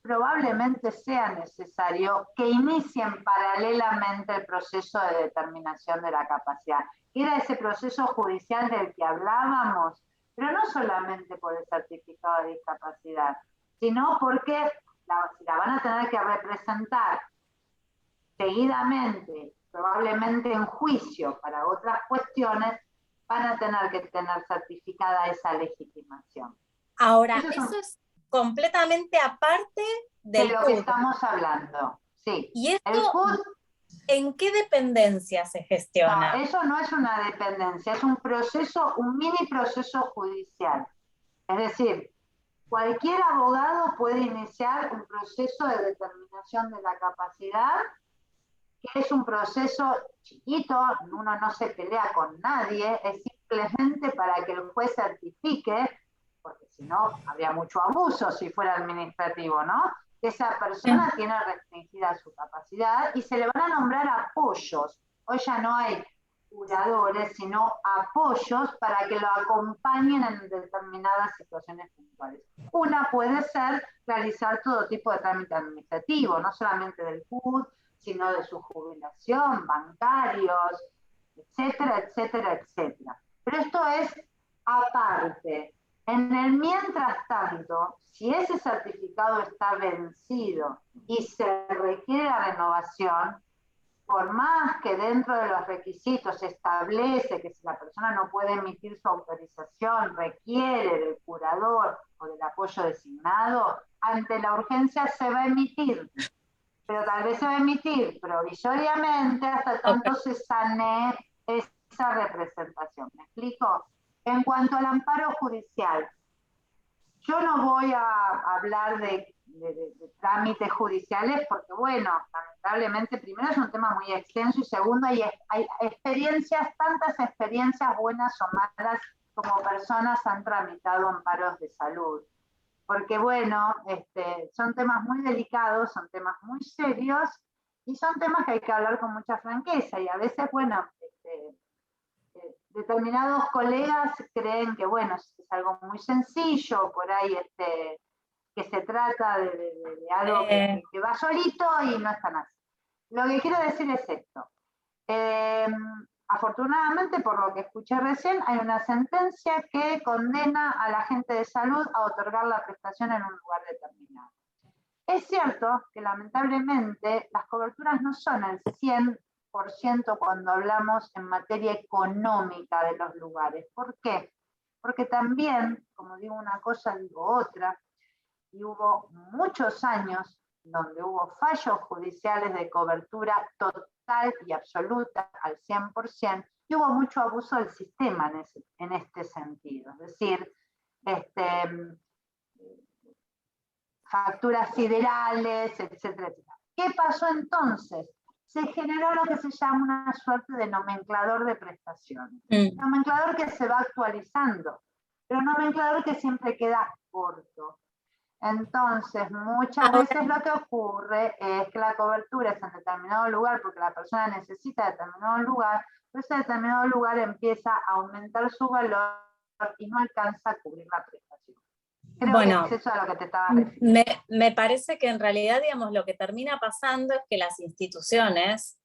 probablemente sea necesario que inicien paralelamente el proceso de determinación de la capacidad. Era ese proceso judicial del que hablábamos, pero no solamente por el certificado de discapacidad, sino porque la van a tener que representar seguidamente, probablemente en juicio para otras cuestiones, van a tener que tener certificada esa legitimación. Ahora, eso es completamente aparte de lo que estamos hablando. Sí. ¿Y esto en qué dependencia se gestiona? No, eso no es una dependencia, es un proceso, un mini proceso judicial. Es decir, cualquier abogado puede iniciar un proceso de determinación de la capacidad, que es un proceso chiquito, uno no se pelea con nadie, es simplemente para que el juez certifique, porque si no habría mucho abuso si fuera administrativo, ¿no? Esa persona tiene restringida su capacidad y se le van a nombrar apoyos. Hoy ya no hay curadores, sino apoyos para que lo acompañen en determinadas situaciones puntuales. Una puede ser realizar todo tipo de trámite administrativo, no solamente del CUD, sino de su jubilación, bancarios, etcétera, etcétera, etcétera. Pero esto es aparte. En el mientras tanto, si ese certificado está vencido y se requiere la renovación, por más que dentro de los requisitos se establece que si la persona no puede emitir su autorización, requiere del curador o del apoyo designado, ante la urgencia se va a emitir, pero tal vez se va a emitir provisoriamente hasta tanto se sanee esa representación. ¿Me explico? En cuanto al amparo judicial, yo no voy a hablar de trámites judiciales porque, bueno, lamentablemente, primero es un tema muy extenso y segundo hay experiencias, tantas experiencias buenas o malas como personas han tramitado amparos de salud. Porque, bueno, son temas muy delicados, son temas muy serios y son temas que hay que hablar con mucha franqueza y a veces, bueno, determinados colegas creen que, bueno, es algo muy sencillo, por ahí que se trata de algo que va solito y no es tan así. Lo que quiero decir es esto. Afortunadamente, por lo que escuché recién, hay una sentencia que condena a la agente de salud a otorgar la prestación en un lugar determinado. Es cierto que lamentablemente las coberturas no son el 100% cuando hablamos en materia económica de los lugares. ¿Por qué? Porque también, como digo una cosa, digo otra, y hubo muchos años donde hubo fallos judiciales de cobertura total y absoluta al 100%, y hubo mucho abuso del sistema en este sentido. Es decir, facturas siderales, etcétera, etcétera. ¿Qué pasó entonces? Se generó lo que se llama una suerte de nomenclador de prestaciones. Nomenclador que se va actualizando, pero nomenclador que siempre queda corto. Entonces, muchas veces lo que ocurre es que la cobertura es en determinado lugar porque la persona necesita determinado lugar, pero ese determinado lugar empieza a aumentar su valor y no alcanza a cubrir la prestación. Creo que es eso a lo que te estaba refiriendo. Me parece que en realidad, digamos, lo que termina pasando es que las instituciones,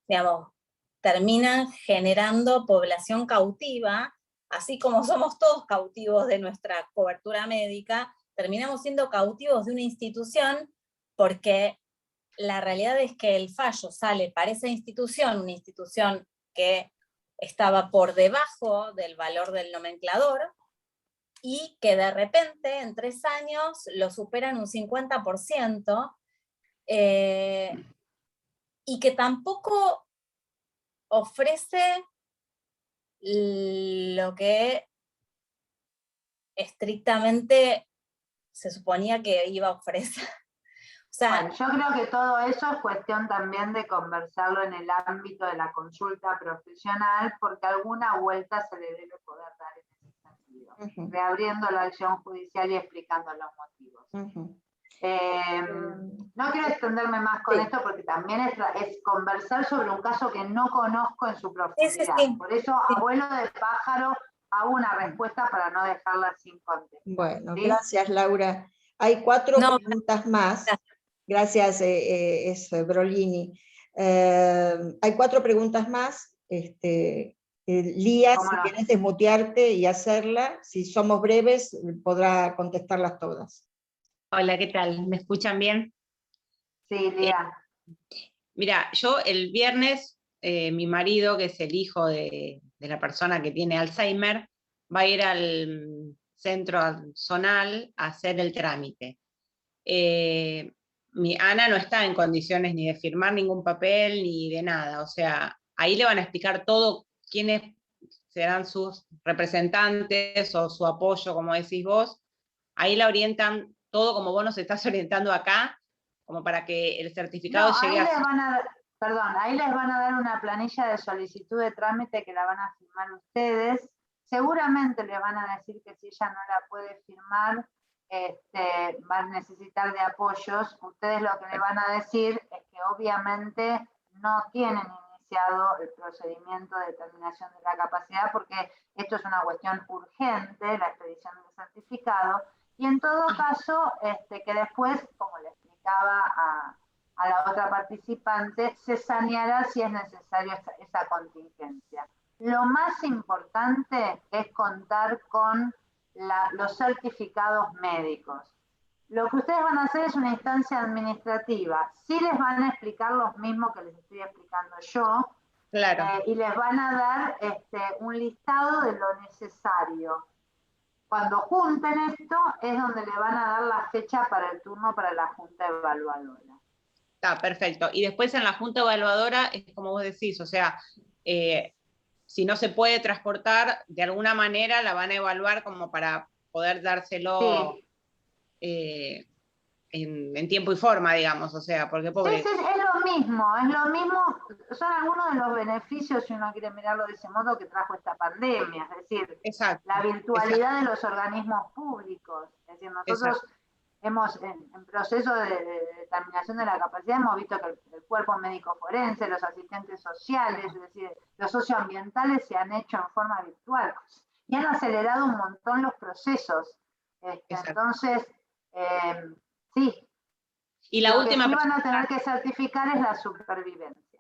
digamos, terminan generando población cautiva, así como somos todos cautivos de nuestra cobertura médica, terminamos siendo cautivos de una institución porque la realidad es que el fallo sale para esa institución, una institución que estaba por debajo del valor del nomenclador, y que de repente en 3 años lo superan un 50%, y que tampoco ofrece lo que estrictamente se suponía que iba a ofrecer. O sea, bueno, yo creo que todo eso es cuestión también de conversarlo en el ámbito de la consulta profesional, porque alguna vuelta se le debe poder dar en ese sentido, reabriendo la acción judicial y explicando los motivos. No quiero extenderme más con esto porque también es conversar sobre un caso que no conozco en su profundidad. Por eso, abuelo de pájaro, hago una respuesta para no dejarla sin contestar. Bueno, ¿sí? Gracias, Laura. Hay 4 preguntas más. Gracias, Brolini. Hay 4 preguntas más. Lía, si quieres desmutearte y hacerla, si somos breves, podrá contestarlas todas. Hola, ¿qué tal? ¿Me escuchan bien? Sí, Lía. Mira, yo el viernes, mi marido, que es el hijo de la persona que tiene Alzheimer, va a ir al centro zonal a hacer el trámite. Mi Ana no está en condiciones ni de firmar ningún papel ni de nada, o sea, ahí le van a explicar todo quiénes serán sus representantes o su apoyo, como decís vos. Ahí la orientan todo como vos nos estás orientando acá, como para que el certificado llegue a... ahí les van a dar una planilla de solicitud de trámite que la van a firmar ustedes. Seguramente le van a decir que si ella no la puede firmar, va a necesitar de apoyos. Ustedes lo que le van a decir es que obviamente no tienen iniciado el procedimiento de determinación de la capacidad porque esto es una cuestión urgente, la expedición del certificado, y en todo caso, que después, como le explicaba a la otra participante, se saneará si es necesario esa contingencia. Lo más importante es contar con los certificados médicos. Lo que ustedes van a hacer es una instancia administrativa. Sí les van a explicar los mismos que les estoy explicando yo, Claro. y les van a dar un listado de lo necesario. Cuando junten esto es donde le van a dar la fecha para el turno para la Junta Evaluadora. Está perfecto. Y después en la Junta Evaluadora es como vos decís, o sea, si no se puede transportar, de alguna manera la van a evaluar como para poder dárselo Sí. En tiempo y forma, digamos, o sea, porque pobre. Sí, es lo mismo, son algunos de los beneficios, si uno quiere mirarlo de ese modo, que trajo esta pandemia, es decir, Exacto, la virtualidad de los organismos públicos. Es decir, nosotros hemos, en proceso de determinación de la capacidad, hemos visto que el cuerpo médico forense, los asistentes sociales, es decir, los socioambientales se han hecho en forma virtual y han acelerado un montón los procesos. Entonces, sí. Y la última que sí van a tener que certificar es la supervivencia.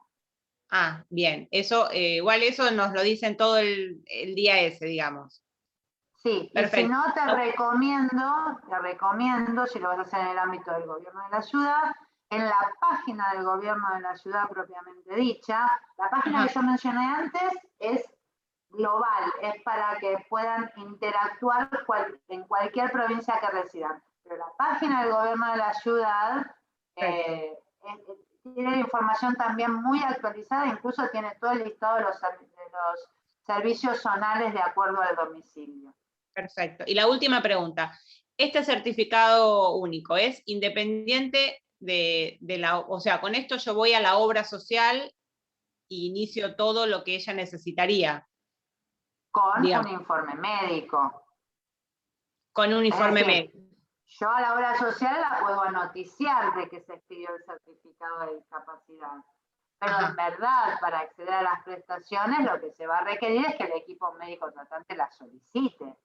Ah, bien. Eso, igual eso nos lo dicen todo el día ese, digamos. Sí, perfecto. Y si no, te recomiendo, si lo vas a hacer en el ámbito del gobierno de la ciudad, en la página del gobierno de la ciudad propiamente dicha, la página que yo mencioné antes es global, es para que puedan interactuar en cualquier provincia que residan. Pero la página del gobierno de la ciudad tiene información también muy actualizada, incluso tiene todo el listado de los servicios zonales de acuerdo al domicilio. Perfecto. Y la última pregunta. ¿Este certificado único es independiente de la, o sea, con esto yo voy a la obra social e inicio todo lo que ella necesitaría? Con un informe médico. Con un informe médico. Yo a la obra social la puedo noticiar de que se expidió el certificado de discapacidad. Pero en verdad, para acceder a las prestaciones, lo que se va a requerir es que el equipo médico tratante la solicite.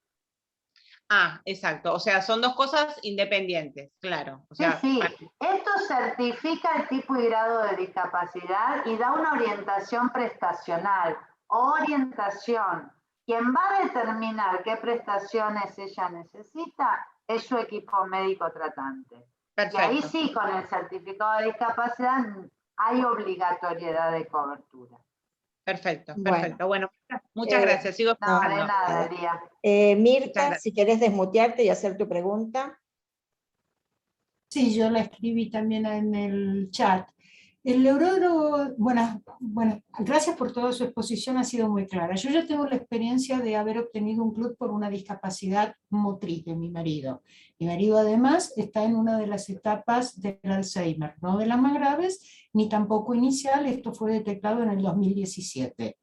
Ah, exacto. O sea, son dos cosas independientes, claro. O sea, sí. Esto certifica el tipo y grado de discapacidad y da una orientación prestacional. Orientación. Quien va a determinar qué prestaciones ella necesita es su equipo médico tratante. Perfecto. Y ahí sí, con el certificado de discapacidad hay obligatoriedad de cobertura. Perfecto, perfecto. Bueno, muchas gracias. Sigo no, de nada, Lía. Mirta, si querés desmutearte y hacer tu pregunta. Sí, yo la escribí también en el chat. El neurólogo, bueno, gracias por toda su exposición, ha sido muy clara. Yo ya tengo la experiencia de haber obtenido un CLUT por una discapacidad motriz de mi marido. Mi marido además está en una de las etapas del Alzheimer, no de las más graves, ni tampoco inicial, esto fue detectado en el 2017.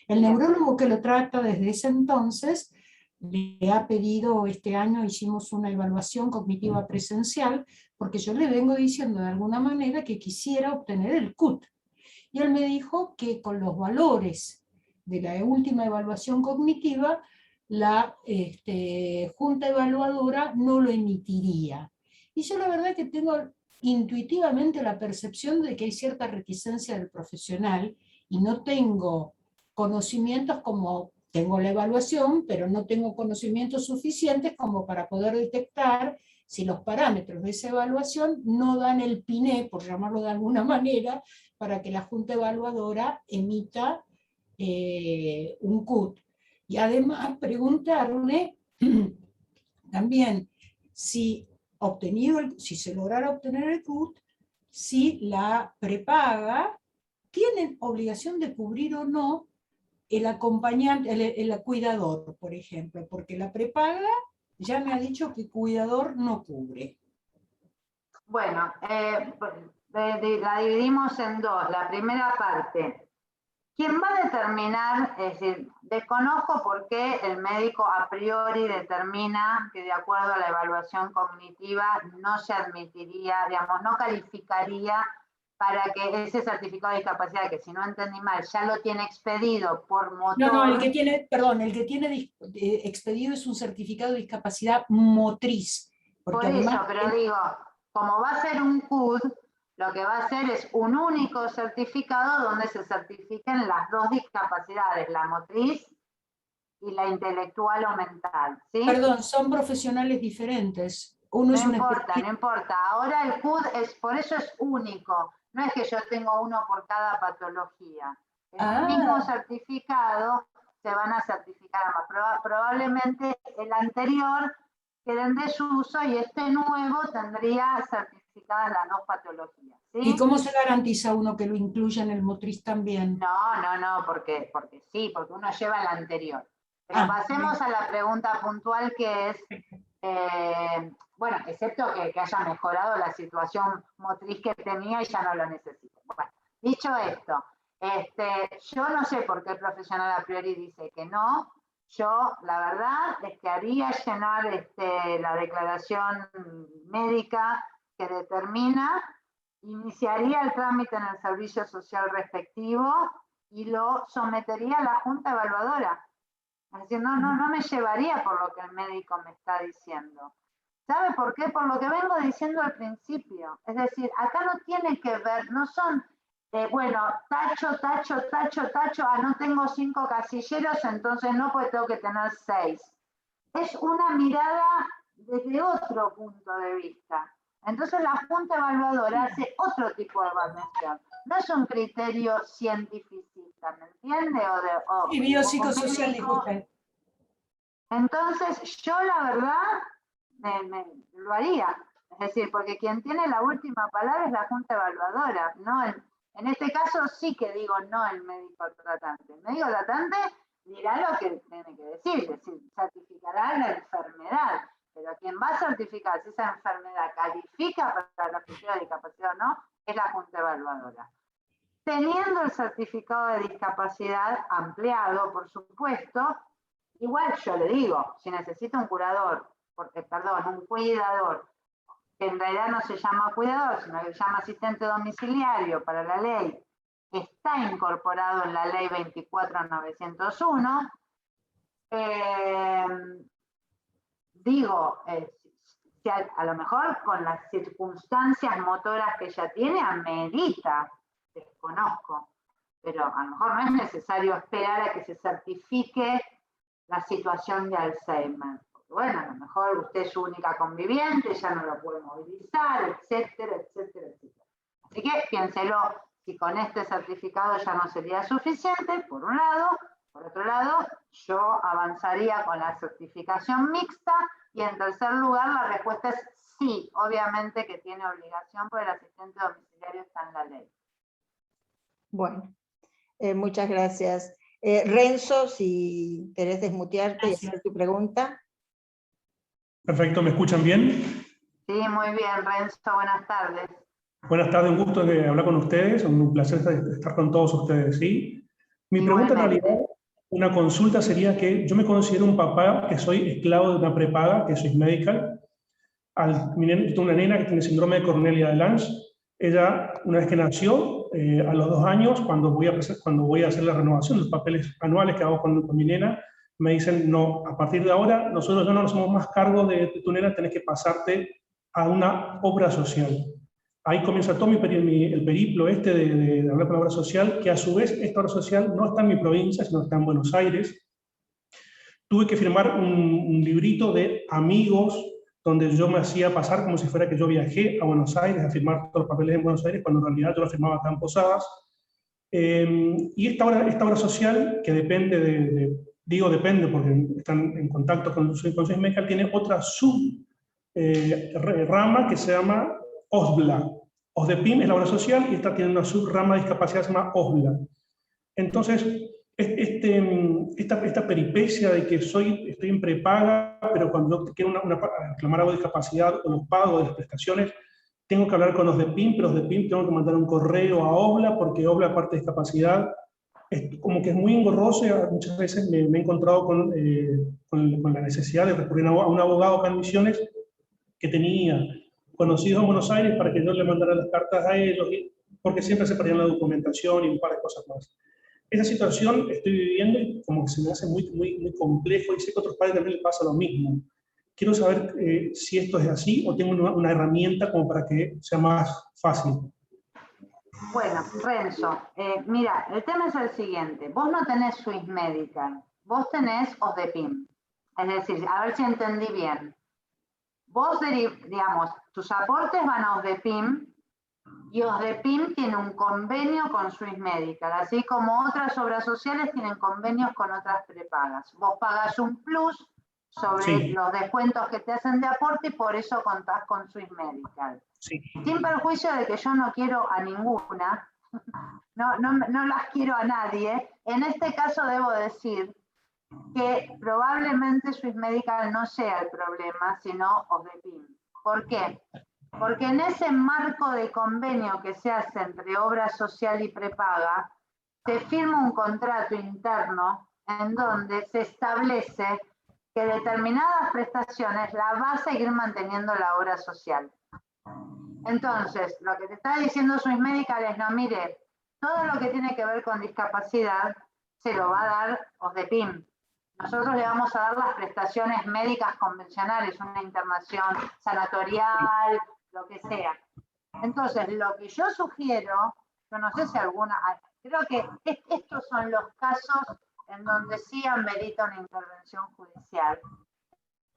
El neurólogo que lo trata desde ese entonces le ha pedido, este año hicimos una evaluación cognitiva presencial, porque yo le vengo diciendo de alguna manera que quisiera obtener el CUT. Y él me dijo que con los valores de la última evaluación cognitiva, la junta evaluadora no lo emitiría. Y yo la verdad que tengo intuitivamente la percepción de que hay cierta reticencia del profesional y no tengo conocimientos como... Tengo la evaluación, pero no tengo conocimientos suficientes como para poder detectar si los parámetros de esa evaluación no dan el piné, por llamarlo de alguna manera, para que la Junta Evaluadora emita un CUT. Y además preguntarle también si se lograra obtener el CUT, si la prepaga tiene obligación de cubrir o no el acompañante, el cuidador, por ejemplo, porque la prepaga ya me ha dicho que cuidador no cubre. Bueno, la dividimos en dos. La primera parte, ¿quién va a determinar? Es decir, desconozco por qué el médico a priori determina que de acuerdo a la evaluación cognitiva no se admitiría, digamos, no calificaría para que ese certificado de discapacidad, que si no entendí mal, ya lo tiene expedido por motor... No, el que tiene expedido es un certificado de discapacidad motriz. Por eso, pero digo, como va a ser un CUD, lo que va a hacer es un único certificado donde se certifiquen las dos discapacidades, la motriz y la intelectual o mental, ¿sí? Perdón, son profesionales diferentes. Uno No es un importa, especialista. no importa. Ahora el CUD por eso es único. No es que yo tengo uno por cada patología. En un mismo certificado se van a certificar ambas. Probablemente el anterior quede en desuso y este nuevo tendría certificadas las dos patologías. ¿Sí? ¿Y cómo se garantiza uno que lo incluya en el motriz también? No, porque sí, porque uno lleva el anterior. Pero pasemos a la pregunta puntual que es, bueno, excepto que haya mejorado la situación motriz que tenía y ya no lo necesito. Bueno, dicho esto, yo no sé por qué el profesional a priori dice que no. Yo, la verdad, es que haría llenar la declaración médica que determina, iniciaría el trámite en el servicio social respectivo y lo sometería a la Junta Evaluadora. Es decir, no me llevaría por lo que el médico me está diciendo. ¿Sabe por qué? Por lo que vengo diciendo al principio. Es decir, acá no tiene que ver, no son, bueno, tacho, no tengo 5 casilleros, entonces no, pues tengo que tener 6. Es una mirada desde otro punto de vista. Entonces la Junta Evaluadora hace otro tipo de evaluación. No es un criterio cientificista, ¿me entiende? Sí, biopsicosocial, dijo usted. Entonces yo la verdad lo haría. Es decir, porque quien tiene la última palabra es la Junta Evaluadora. No en este caso sí que digo no el médico tratante. El médico tratante dirá lo que tiene que decir, certificará la enfermedad. Pero quien va a certificar si esa enfermedad califica para la criterios de discapacidad o no, es la Junta Evaluadora. Teniendo el certificado de discapacidad ampliado, por supuesto, igual yo le digo, si necesita un curador, un cuidador, que en realidad no se llama cuidador, sino que se llama asistente domiciliario para la ley, que está incorporado en la ley 24.901, digo, si a lo mejor con las circunstancias motoras que ella tiene, amerita, desconozco, pero a lo mejor no es necesario esperar a que se certifique la situación de Alzheimer. Porque bueno, a lo mejor usted es su única conviviente, ya no lo puede movilizar, etcétera. Así que piénselo, si con este certificado ya no sería suficiente, por un lado. Por otro lado, yo avanzaría con la certificación mixta y en tercer lugar la respuesta es sí, obviamente que tiene obligación porque el asistente domiciliario está en la ley. Bueno, muchas gracias. Renzo, si querés desmutearte y hacer tu pregunta. Perfecto, ¿me escuchan bien? Sí, muy bien, Renzo, buenas tardes. Buenas tardes, un gusto de hablar con ustedes, un placer estar con todos ustedes, ¿sí? Mi pregunta en realidad, una consulta sería que yo me considero un papá que soy esclavo de una prepaga, que soy medical. Tengo una nena que tiene síndrome de Cornelia de Lange. Ella, una vez que nació, a los 2 años, cuando voy a hacer la renovación de los papeles anuales que hago con mi nena, me dicen, no, a partir de ahora nosotros ya no nos hacemos más cargo de tu nena, tenés que pasarte a una obra social. Ahí comienza todo el periplo de hablar con la obra social, que a su vez esta obra social no está en mi provincia, sino está en Buenos Aires. Tuve que firmar un librito de amigos, donde yo me hacía pasar como si fuera que yo viajé a Buenos Aires a firmar todos los papeles en Buenos Aires, cuando en realidad yo lo firmaba acá en Posadas. Y esta obra social, que depende digo depende porque están en contacto con su medical, tiene otra subrama que se llama OSBLA. OSDEPIM es la obra social y esta tiene una subrama de discapacidad que se llama OSBLA. Entonces, esta peripecia de que estoy en prepaga, pero cuando quiero reclamar algo de discapacidad o los pagos de las prestaciones, tengo que hablar con los de PIM, pero los de PIM tengo que mandar un correo a OBLA, porque OBLA, aparte de discapacidad, como que es muy engorroso. Muchas veces me he encontrado con la necesidad de recurrir a un abogado acá en Misiones que tenía conocidos en Buenos Aires para que yo le mandara las cartas a ellos, porque siempre se perdían la documentación y un par de cosas más. Esa situación estoy viviendo y como que se me hace muy complejo, y sé que a otros padres también les pasa lo mismo. Quiero saber si esto es así o tengo una herramienta como para que sea más fácil. Bueno, Renzo, mira, el tema es el siguiente. Vos no tenés Swiss Medical, vos tenés OSDEPIM. Es decir, a ver si entendí bien. vos, digamos, tus aportes van a OSDEPIM, y OSDEPIM tiene un convenio con Swiss Medical, así como otras obras sociales tienen convenios con otras prepagas. Vos pagás un plus sobre los descuentos que te hacen de aporte y por eso contás con Swiss Medical. Sí. Sin perjuicio de que yo no quiero a ninguna, no las quiero a nadie. En este caso debo decir que probablemente Swiss Medical no sea el problema, sino OSDEPIM. ¿Por qué? Porque en ese marco de convenio que se hace entre obra social y prepaga, se firma un contrato interno en donde se establece que determinadas prestaciones las va a seguir manteniendo la obra social. Entonces, lo que te está diciendo Swiss Medical es, no, mire, todo lo que tiene que ver con discapacidad se lo va a dar OSDEPIM. Nosotros le vamos a dar las prestaciones médicas convencionales, una internación sanatorial, lo que sea. Entonces, lo que yo sugiero, yo no sé si alguna, creo que estos son los casos en donde sí amerita una intervención judicial.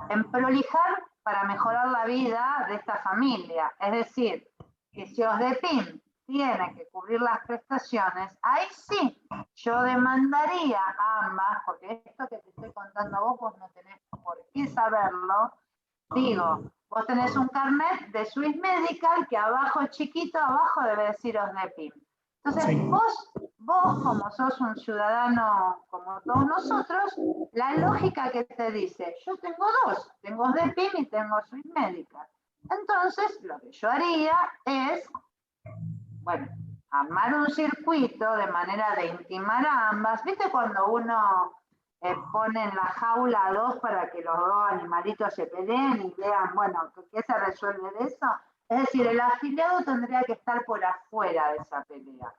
En prolijar para mejorar la vida de esta familia. Es decir, que si OSDEPIM tiene que cubrir las prestaciones, ahí sí, yo demandaría a ambas, porque esto que te estoy contando a vos no tenés por qué saberlo. Digo, vos tenés un carnet de Swiss Medical que abajo, chiquito, abajo debe decir OSDEPIM. Entonces, sí, vos como sos un ciudadano como todos nosotros, la lógica que te dice, yo tengo dos, tengo OSDEPIM y tengo Swiss Medical. Entonces, lo que yo haría es, bueno, armar un circuito de manera de intimar a ambas. ¿Viste cuando uno pone en la jaula a dos para que los dos animalitos se peleen y vean, bueno, ¿qué se resuelve de eso? Es decir, el afiliado tendría que estar por afuera de esa pelea.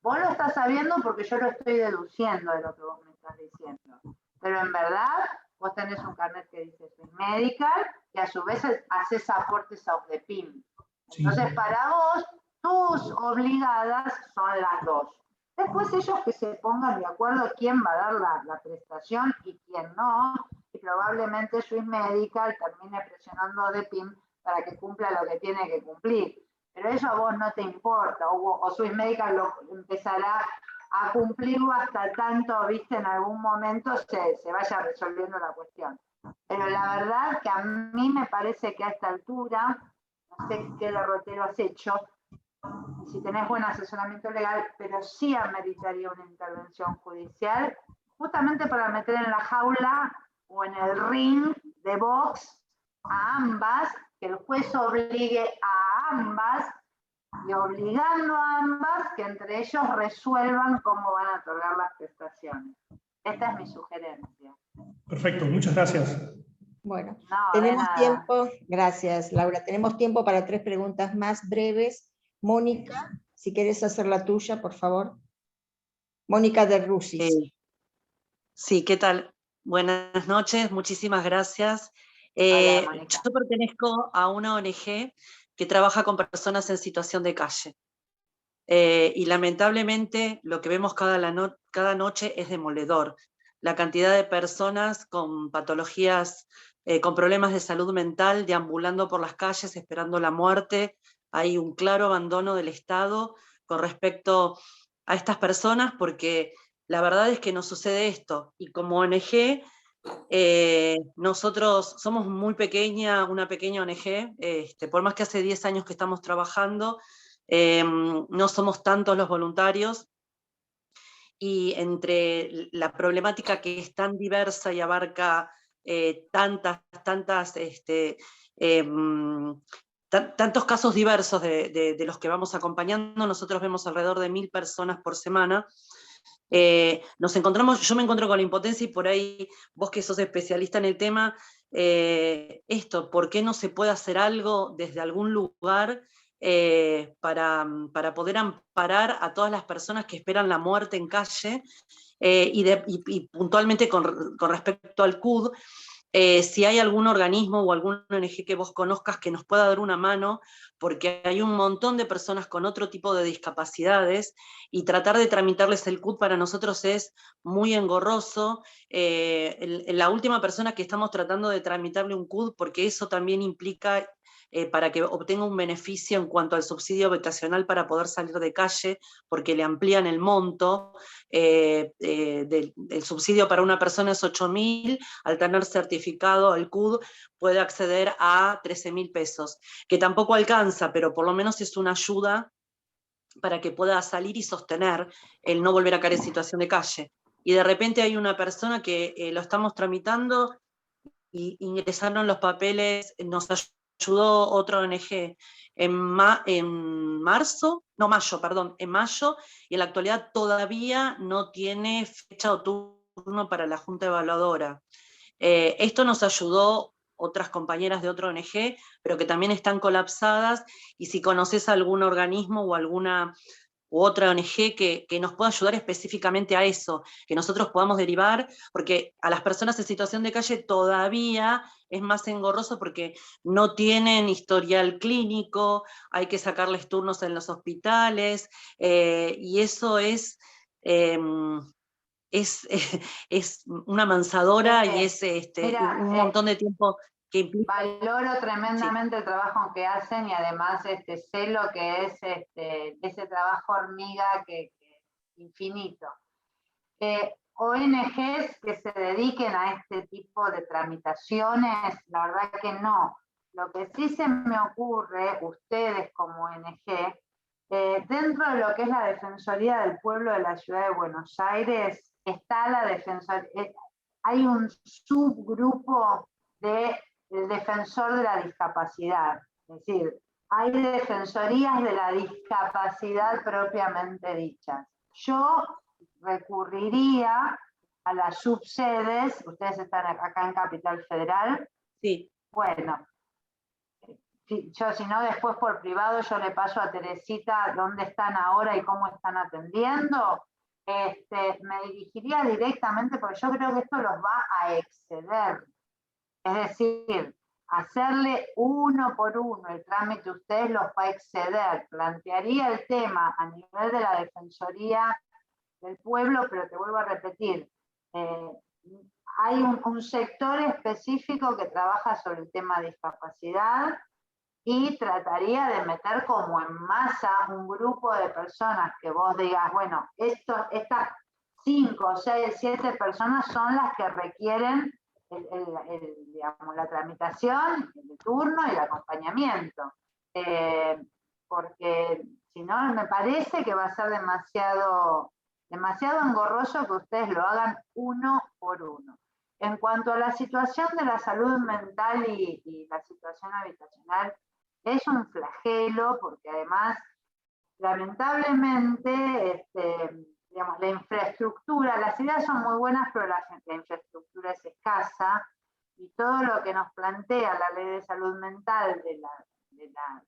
Vos lo estás sabiendo porque yo lo estoy deduciendo de lo que vos me estás diciendo. Pero en verdad, vos tenés un carnet que dice Swiss Medical y a su vez haces aportes a OSDEPIM. Entonces, para vos, tus obligadas son las dos. Después ellos que se pongan de acuerdo quién va a dar la prestación y quién no, y probablemente Swiss Medical termine presionando a OSDEPIM para que cumpla lo que tiene que cumplir. Pero eso a vos no te importa, o Swiss Medical lo empezará a cumplirlo hasta tanto, viste, en algún momento se vaya resolviendo la cuestión. Pero la verdad que a mí me parece que a esta altura, no sé qué derrotero has hecho, si tenés buen asesoramiento legal, pero sí ameritaría una intervención judicial, justamente para meter en la jaula o en el ring de box a ambas, que el juez obligue a ambas y obligando a ambas que entre ellos resuelvan cómo van a otorgar las prestaciones. Esta es mi sugerencia. Perfecto, muchas gracias. Bueno, tenemos tiempo, gracias Laura, tenemos tiempo para 3 preguntas más breves. Mónica, si quieres hacer la tuya, por favor. Mónica de Rusis. Sí, ¿qué tal? Buenas noches, muchísimas gracias. Hola, yo pertenezco a una ONG que trabaja con personas en situación de calle. Y lamentablemente lo que vemos cada noche es demoledor. La cantidad de personas con patologías, con problemas de salud mental, deambulando por las calles esperando la muerte. Hay un claro abandono del Estado con respecto a estas personas porque la verdad es que nos sucede esto. Y como ONG, nosotros somos una pequeña ONG, por más que hace 10 años que estamos trabajando, no somos tantos los voluntarios, y entre la problemática que es tan diversa y abarca tantos casos diversos de los que vamos acompañando, nosotros vemos alrededor de 1000 personas por semana. Yo me encuentro con la impotencia y por ahí, vos que sos especialista en el tema, ¿por qué no se puede hacer algo desde algún lugar para poder amparar a todas las personas que esperan la muerte en calle? Y puntualmente con respecto al CUD, Si hay algún organismo o algún ONG que vos conozcas que nos pueda dar una mano, porque hay un montón de personas con otro tipo de discapacidades, y tratar de tramitarles el CUT para nosotros es muy engorroso. La última persona que estamos tratando de tramitarle un CUT, porque eso también implica para que obtenga un beneficio en cuanto al subsidio habitacional para poder salir de calle, porque le amplían el monto. El subsidio para una persona es 8.000, al tener certificado el CUD puede acceder a 13.000 pesos, que tampoco alcanza, pero por lo menos es una ayuda para que pueda salir y sostener el no volver a caer en situación de calle. Y de repente hay una persona que lo estamos tramitando y ingresaron los papeles, nos ayudó otra ONG en mayo, y en la actualidad todavía no tiene fecha o turno para la Junta Evaluadora. Esto nos ayudó otras compañeras de otra ONG, pero que también están colapsadas, y si conoces algún organismo o alguna u otra ONG que nos pueda ayudar específicamente a eso, que nosotros podamos derivar, porque a las personas en situación de calle todavía es más engorroso porque no tienen historial clínico, hay que sacarles turnos en los hospitales, y eso es una mansadora y es Mira, un montón de tiempo que implica. Valoro tremendamente el trabajo que hacen, y además sé lo que es ese trabajo hormiga que infinito. ONGs que se dediquen a este tipo de tramitaciones, la verdad que no. Lo que sí se me ocurre, ustedes como ONG, dentro de lo que es la Defensoría del Pueblo de la Ciudad de Buenos Aires, está la Defensoría, hay un subgrupo del defensor de la discapacidad, es decir, hay defensorías de la discapacidad propiamente dichas. Yo recurriría a las subsedes, ustedes están acá en Capital Federal. Sí. Bueno, yo si no después por privado yo le paso a Teresita dónde están ahora y cómo están atendiendo. Me dirigiría directamente, porque yo creo que esto los va a exceder. Es decir, hacerle uno por uno el trámite, ustedes los va a exceder. Plantearía el tema a nivel de la Defensoría del Pueblo, pero te vuelvo a repetir, hay un sector específico que trabaja sobre el tema de discapacidad, y trataría de meter como en masa un grupo de personas que vos digas, bueno, estas 5, 6, 7 personas son las que requieren digamos, la tramitación, el turno y el acompañamiento. Porque si no, me parece que va a ser demasiado engorroso que ustedes lo hagan uno por uno. En cuanto a la situación de la salud mental y la situación habitacional, es un flagelo, porque además, lamentablemente, digamos, la infraestructura, las ideas son muy buenas, pero la infraestructura es escasa, y todo lo que nos plantea la Ley de Salud Mental de la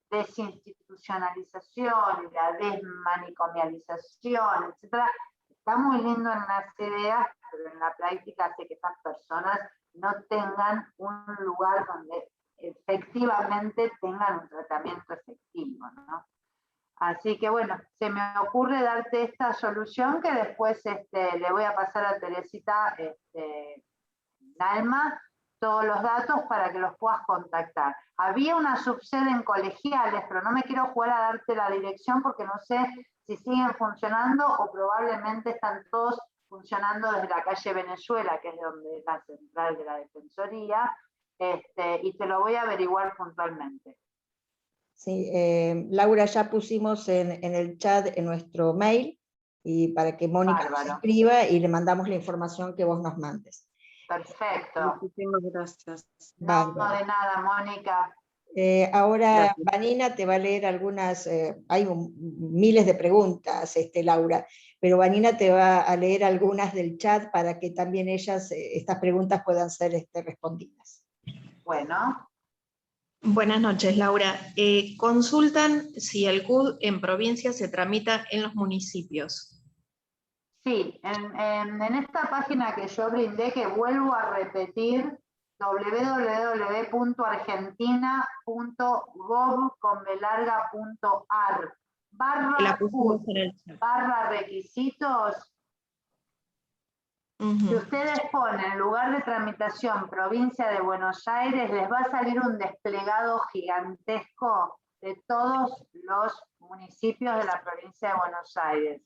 desinstitucionalización y la desmanicomialización, etc., está muy lindo en las ideas, pero en la práctica hace que estas personas no tengan un lugar donde efectivamente tengan un tratamiento efectivo, ¿no? Así que bueno, se me ocurre darte esta solución que después le voy a pasar a Teresita Nalma todos los datos para que los puedas contactar. Había una subsede en Colegiales, pero no me quiero jugar a darte la dirección porque no sé si siguen funcionando o probablemente están todos funcionando desde la calle Venezuela, que es donde es la central de la Defensoría, y te lo voy a averiguar puntualmente. Sí, Laura, ya pusimos en el chat en nuestro mail, y para que Mónica nos escriba y le mandamos la información que vos nos mandes. Perfecto. Muchísimas gracias. No, de nada, Mónica. Ahora Vanina te va a leer algunas, hay miles de preguntas, Laura, pero Vanina te va a leer algunas del chat para que también ellas, estas preguntas puedan ser respondidas. Bueno. Buenas noches, Laura. Consultan si el CUD en provincia se tramita en los municipios. Sí, en esta página que yo brindé, que vuelvo a repetir, www.argentina.gov.ar barra requisitos. Si ustedes ponen en lugar de tramitación provincia de Buenos Aires, les va a salir un desplegado gigantesco de todos los municipios de la provincia de Buenos Aires.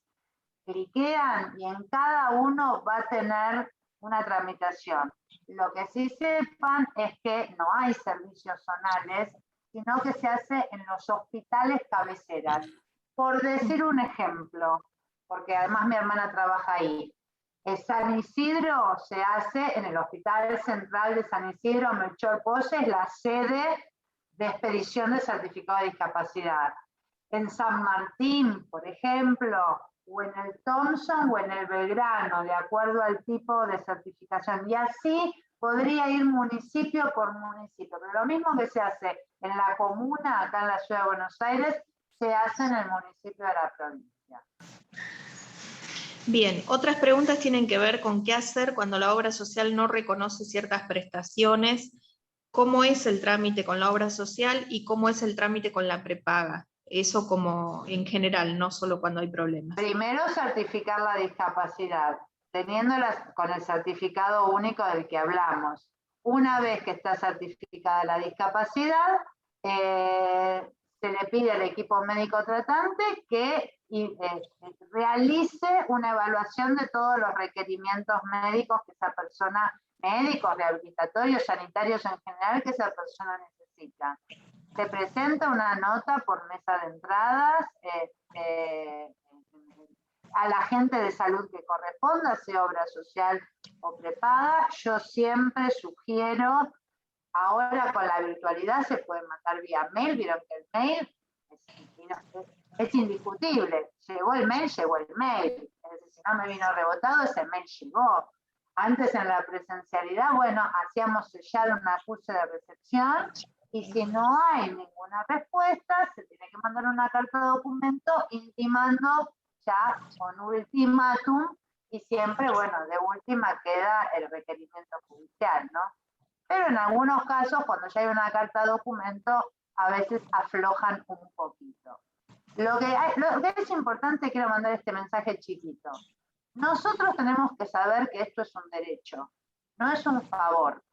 Cliquean y en cada uno va a tener una tramitación. Lo que sí sepan es que no hay servicios zonales, sino que se hace en los hospitales cabeceras. Por decir un ejemplo, porque además mi hermana trabaja ahí. San Isidro se hace en el Hospital Central de San Isidro, Melchor Posse, es la sede de expedición de certificado de discapacidad. En San Martín, por ejemplo, o en el Thompson o en el Belgrano, de acuerdo al tipo de certificación. Y así podría ir municipio por municipio. Pero lo mismo que se hace en la comuna, acá en la Ciudad de Buenos Aires, se hace en el municipio de la provincia. Bien, otras preguntas tienen que ver con qué hacer cuando la obra social no reconoce ciertas prestaciones, cómo es el trámite con la obra social y cómo es el trámite con la prepaga. Eso como en general, no solo cuando hay problemas. Primero, certificar la discapacidad, con el certificado único del que hablamos. Una vez que está certificada la discapacidad, se le pide al equipo médico tratante que realice una evaluación de todos los requerimientos médicos que esa persona, médicos, rehabilitatorios, sanitarios en general, que esa persona necesita. Se presenta una nota por mesa de entradas a la gente de salud que corresponda, sea obra social o prepaga. Yo siempre sugiero, ahora con la virtualidad se puede mandar vía mail, vieron que el mail es indiscutible. Llegó el mail, llegó el mail. Es decir, si no me vino rebotado, ese mail llegó. Antes en la presencialidad, bueno, hacíamos sellar un acuse de recepción y si no hay ninguna respuesta, se tiene que mandar una carta de documento intimando ya con ultimátum y siempre, bueno, de última queda el requerimiento judicial, ¿no? Pero en algunos casos, cuando ya hay una carta de documento, a veces aflojan un poquito. Lo que es importante, quiero mandar este mensaje chiquito. Nosotros tenemos que saber que esto es un derecho, no es un favor.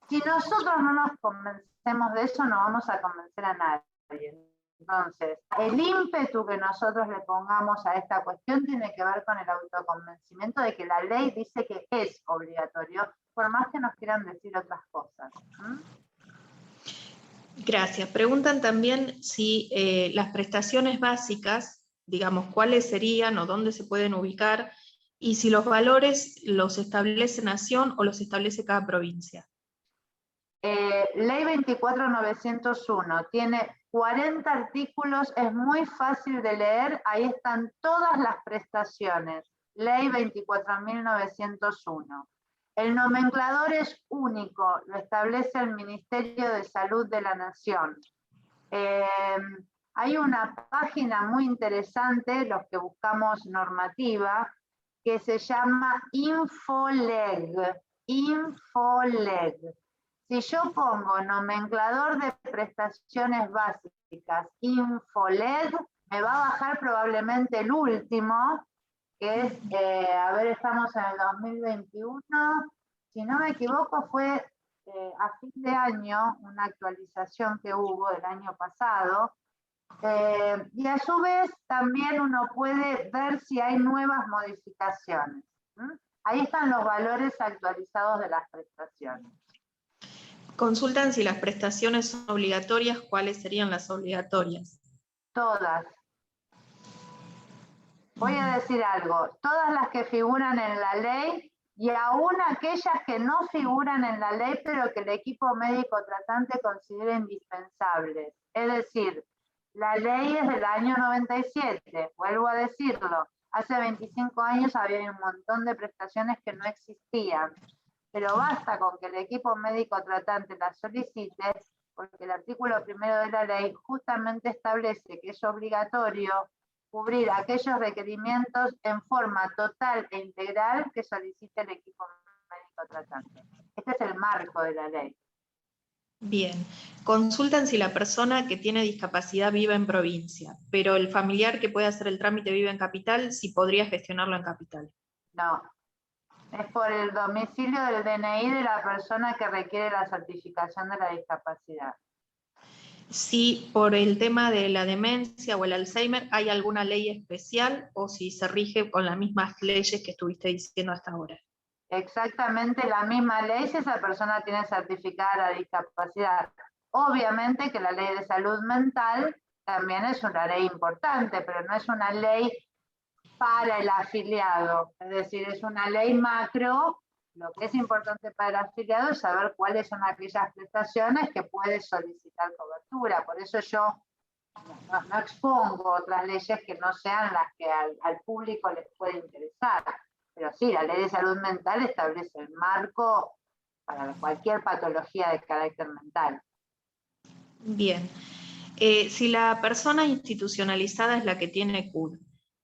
Si nosotros no nos convencemos de eso, no vamos a convencer a nadie. Entonces, el ímpetu que nosotros le pongamos a esta cuestión tiene que ver con el autoconvencimiento de que la ley dice que es obligatorio, por más que nos quieran decir otras cosas. Gracias. Preguntan también si las prestaciones básicas, digamos, cuáles serían o dónde se pueden ubicar, y si los valores los establece Nación o los establece cada provincia. Ley 24.901, tiene 40 artículos, es muy fácil de leer, ahí están todas las prestaciones. Ley 24.901. El nomenclador es único, lo establece el Ministerio de Salud de la Nación. Hay una página muy interesante, los que buscamos normativa, que se llama Infoleg. Infoleg. Si yo pongo nomenclador de prestaciones básicas, Infoleg, me va a bajar probablemente el último, que es, a ver, estamos en el 2021, si no me equivoco fue a fin de año, una actualización que hubo del año pasado, y a su vez también uno puede ver si hay nuevas modificaciones. Ahí están los valores actualizados de las prestaciones. Consultan si las prestaciones son obligatorias, ¿cuáles serían las obligatorias? Todas. Voy a decir algo, todas las que figuran en la ley y aún aquellas que no figuran en la ley, pero que el equipo médico tratante considera indispensables. Es decir, la ley es del año 97, vuelvo a decirlo, hace 25 años había un montón de prestaciones que no existían, pero basta con que el equipo médico tratante las solicite, porque el artículo 1 de la ley justamente establece que es obligatorio cubrir aquellos requerimientos en forma total e integral que solicite el equipo médico tratante. Este es el marco de la ley. Bien, consultan si la persona que tiene discapacidad vive en provincia, pero el familiar que puede hacer el trámite vive en capital, si podría gestionarlo en capital. No, es por el domicilio del DNI de la persona que requiere la certificación de la discapacidad. Si por el tema de la demencia o el Alzheimer hay alguna ley especial o si se rige con las mismas leyes que estuviste diciendo hasta ahora. Exactamente la misma ley si esa persona tiene certificada la discapacidad. Obviamente que la ley de salud mental también es una ley importante, pero no es una ley para el afiliado, es decir, es una ley macro. Lo que es importante para el afiliado es saber cuáles son aquellas prestaciones que puede solicitar cobertura. Por eso yo no expongo otras leyes que no sean las que al público les puede interesar. Pero sí, la ley de salud mental establece el marco para cualquier patología de carácter mental. Bien. Si la persona institucionalizada es la que tiene CUD,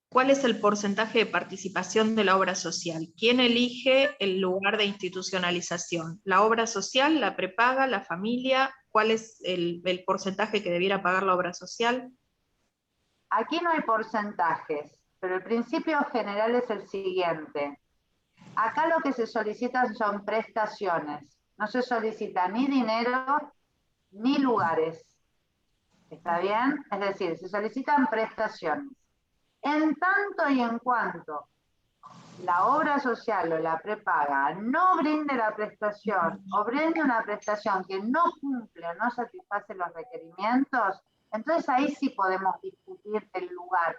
¿cuál es el porcentaje de participación de la obra social? ¿Quién elige el lugar de institucionalización? ¿La obra social, la prepaga, la familia? ¿Cuál es el porcentaje que debiera pagar la obra social? Aquí no hay porcentajes, pero el principio general es el siguiente. Acá lo que se solicitan son prestaciones. No se solicita ni dinero ni lugares. ¿Está bien? Es decir, se solicitan prestaciones. En tanto y en cuanto la obra social o la prepaga no brinde la prestación o brinde una prestación que no cumple o no satisface los requerimientos, entonces ahí sí podemos discutir el lugar,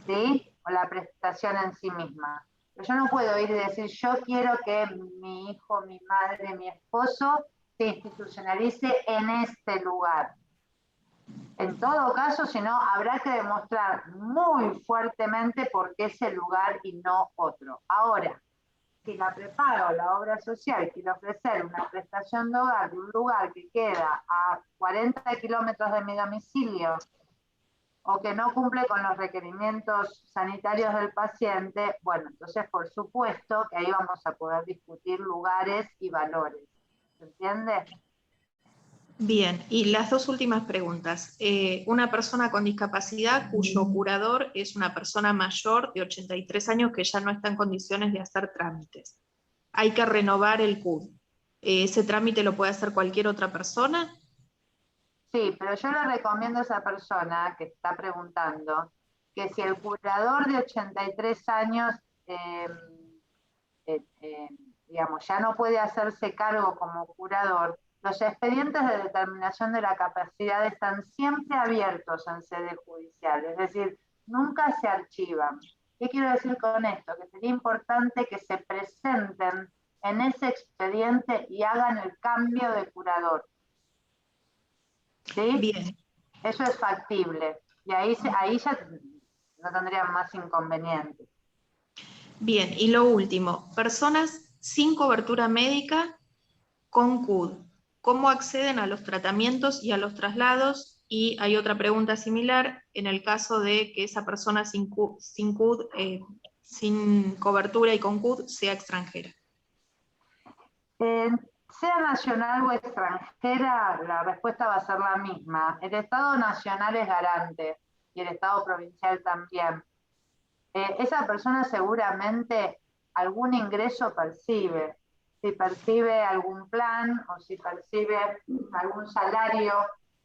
¿sí? O la prestación en sí misma. Pero yo no puedo ir y decir, yo quiero que mi hijo, mi madre, mi esposo se institucionalice en este lugar. En todo caso, si no, habrá que demostrar muy fuertemente por qué ese lugar y no otro. Ahora, si la prepaga o la obra social quiere ofrecer una prestación de hogar de un lugar que queda a 40 kilómetros de mi domicilio o que no cumple con los requerimientos sanitarios del paciente, bueno, entonces por supuesto que ahí vamos a poder discutir lugares y valores. ¿Se entiende? Bien, y las dos últimas preguntas. Una persona con discapacidad cuyo curador es una persona mayor de 83 años que ya no está en condiciones de hacer trámites. Hay que renovar el CUD. ¿Ese trámite lo puede hacer cualquier otra persona? Sí, pero yo le recomiendo a esa persona que está preguntando que si el curador de 83 años, digamos, ya no puede hacerse cargo como curador, los expedientes de determinación de la capacidad están siempre abiertos en sede judicial, es decir, nunca se archivan. ¿Qué quiero decir con esto? Que sería importante que se presenten en ese expediente y hagan el cambio de curador. ¿Sí? Bien. Eso es factible. Y ahí ya no tendrían más inconvenientes. Bien, y lo último, personas sin cobertura médica con CUD. ¿Cómo acceden a los tratamientos y a los traslados? Y hay otra pregunta similar en el caso de que esa persona sin cobertura y con CUD sea extranjera. Sea nacional o extranjera, la respuesta va a ser la misma. El Estado nacional es garante y el Estado provincial también. Esa persona seguramente algún ingreso percibe. Si percibe algún plan o si percibe algún salario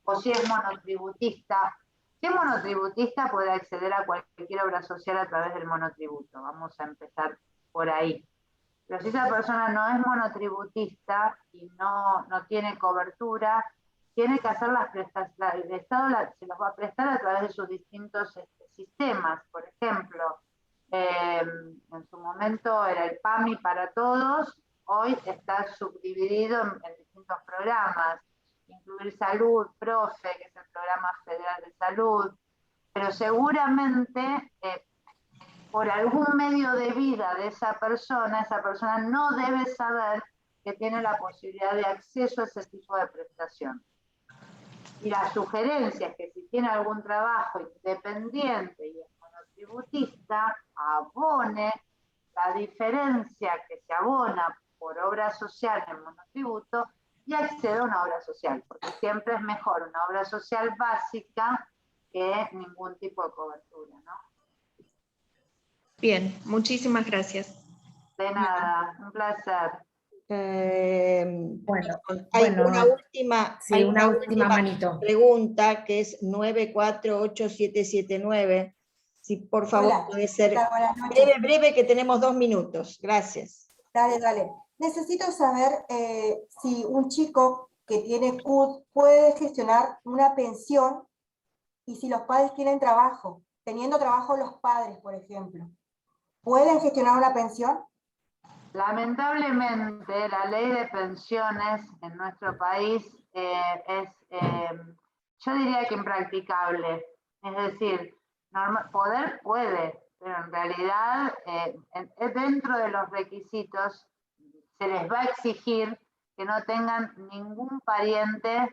o si es monotributista. Si es monotributista puede acceder a cualquier obra social a través del monotributo. Vamos a empezar por ahí. Pero si esa persona no es monotributista y no tiene cobertura, tiene que hacer las prestaciones. El Estado se los va a prestar a través de sus distintos sistemas. Por ejemplo, en su momento era el PAMI para todos, hoy está subdividido en distintos programas, Incluir Salud, PROFE, que es el Programa Federal de Salud, pero seguramente por algún medio de vida de esa persona no debe saber que tiene la posibilidad de acceso a ese tipo de prestación. Y la sugerencia es que si tiene algún trabajo independiente y es monotributista, abone la diferencia que se abona por obra social en monotributo y acceda a una obra social, porque siempre es mejor una obra social básica que ningún tipo de cobertura, ¿no? Bien, muchísimas gracias. De nada, un placer. Hay una última, sí, hay una última manito. pregunta que es 948779. Si por favor Hola, puede ser buenas noches. breve, que tenemos 2 minutos. Gracias. Dale. Necesito saber si un chico que tiene CUT puede gestionar una pensión y si los padres tienen trabajo, teniendo trabajo los padres, por ejemplo. ¿Pueden gestionar una pensión? Lamentablemente, la ley de pensiones en nuestro país es, yo diría que impracticable. Es decir, poder puede, pero en realidad dentro de los requisitos se les va a exigir que no tengan ningún pariente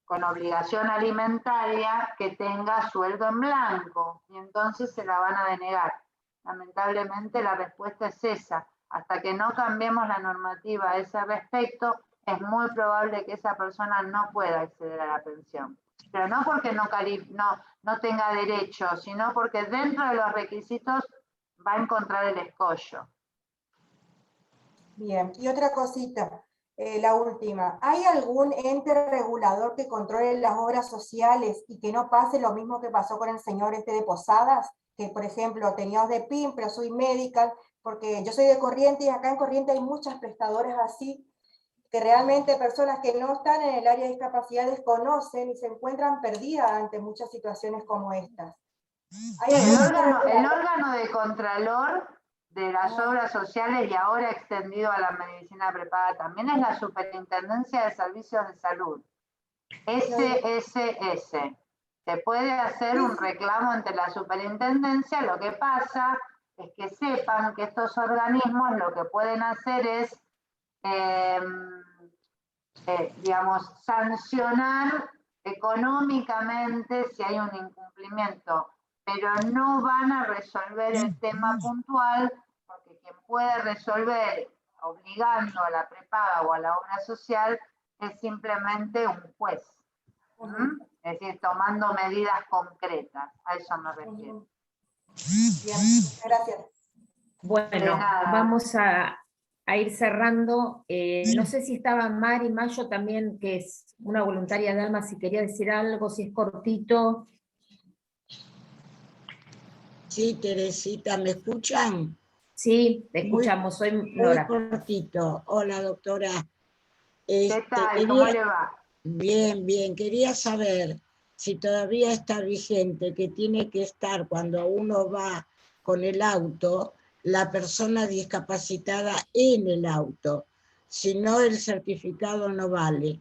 con obligación alimentaria que tenga sueldo en blanco, y entonces se la van a denegar. Lamentablemente la respuesta es esa. Hasta que no cambiemos la normativa a ese respecto, es muy probable que esa persona no pueda acceder a la pensión. Pero no porque no tenga derecho, sino porque dentro de los requisitos va a encontrar el escollo. Bien, y otra cosita, la última. ¿Hay algún ente regulador que controle las obras sociales y que no pase lo mismo que pasó con el señor de Posadas? Que, por ejemplo, teníamos de PIN, pero soy medical, porque yo soy de Corrientes y acá en Corrientes hay muchas prestadoras así, que realmente personas que no están en el área de discapacidad desconocen y se encuentran perdidas ante muchas situaciones como estas. El órgano de contralor de las obras sociales y ahora extendido a la medicina prepaga también es la Superintendencia de Servicios de Salud, SSS. Se puede hacer un reclamo ante la superintendencia, lo que pasa es que sepan que estos organismos lo que pueden hacer es, digamos, sancionar económicamente si hay un incumplimiento, pero no van a resolver el tema puntual, porque quien puede resolver obligando a la prepaga o a la obra social es simplemente un juez. Es decir, tomando medidas concretas, a eso me refiero. Bien, gracias. Bueno, vamos a ir cerrando. No sé si estaba Mari Mayo también, que es una voluntaria de Alma, si quería decir algo, si es cortito. Sí, Teresita, ¿me escuchan? Sí, te escuchamos, soy Nora. Muy cortito. Hola, doctora. ¿Qué tal? ¿Cómo le va? Bien. Quería saber si todavía está vigente que tiene que estar cuando uno va con el auto, la persona discapacitada en el auto. Si no, el certificado no vale.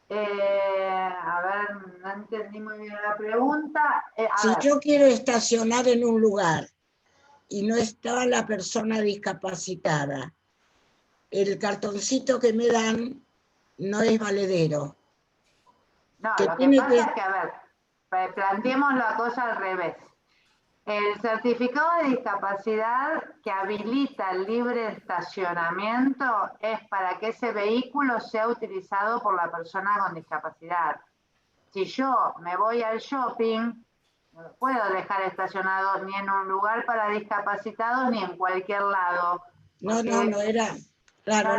A ver, no entendí muy bien la pregunta. Si yo quiero estacionar en un lugar y no está la persona discapacitada, el cartoncito que me dan no es valedero. No, lo que pasa es que, a ver, planteemos la cosa al revés. El certificado de discapacidad que habilita el libre estacionamiento es para que ese vehículo sea utilizado por la persona con discapacidad. Si yo me voy al shopping, no lo puedo dejar estacionado ni en un lugar para discapacitados ni en cualquier lado. No era... Claro,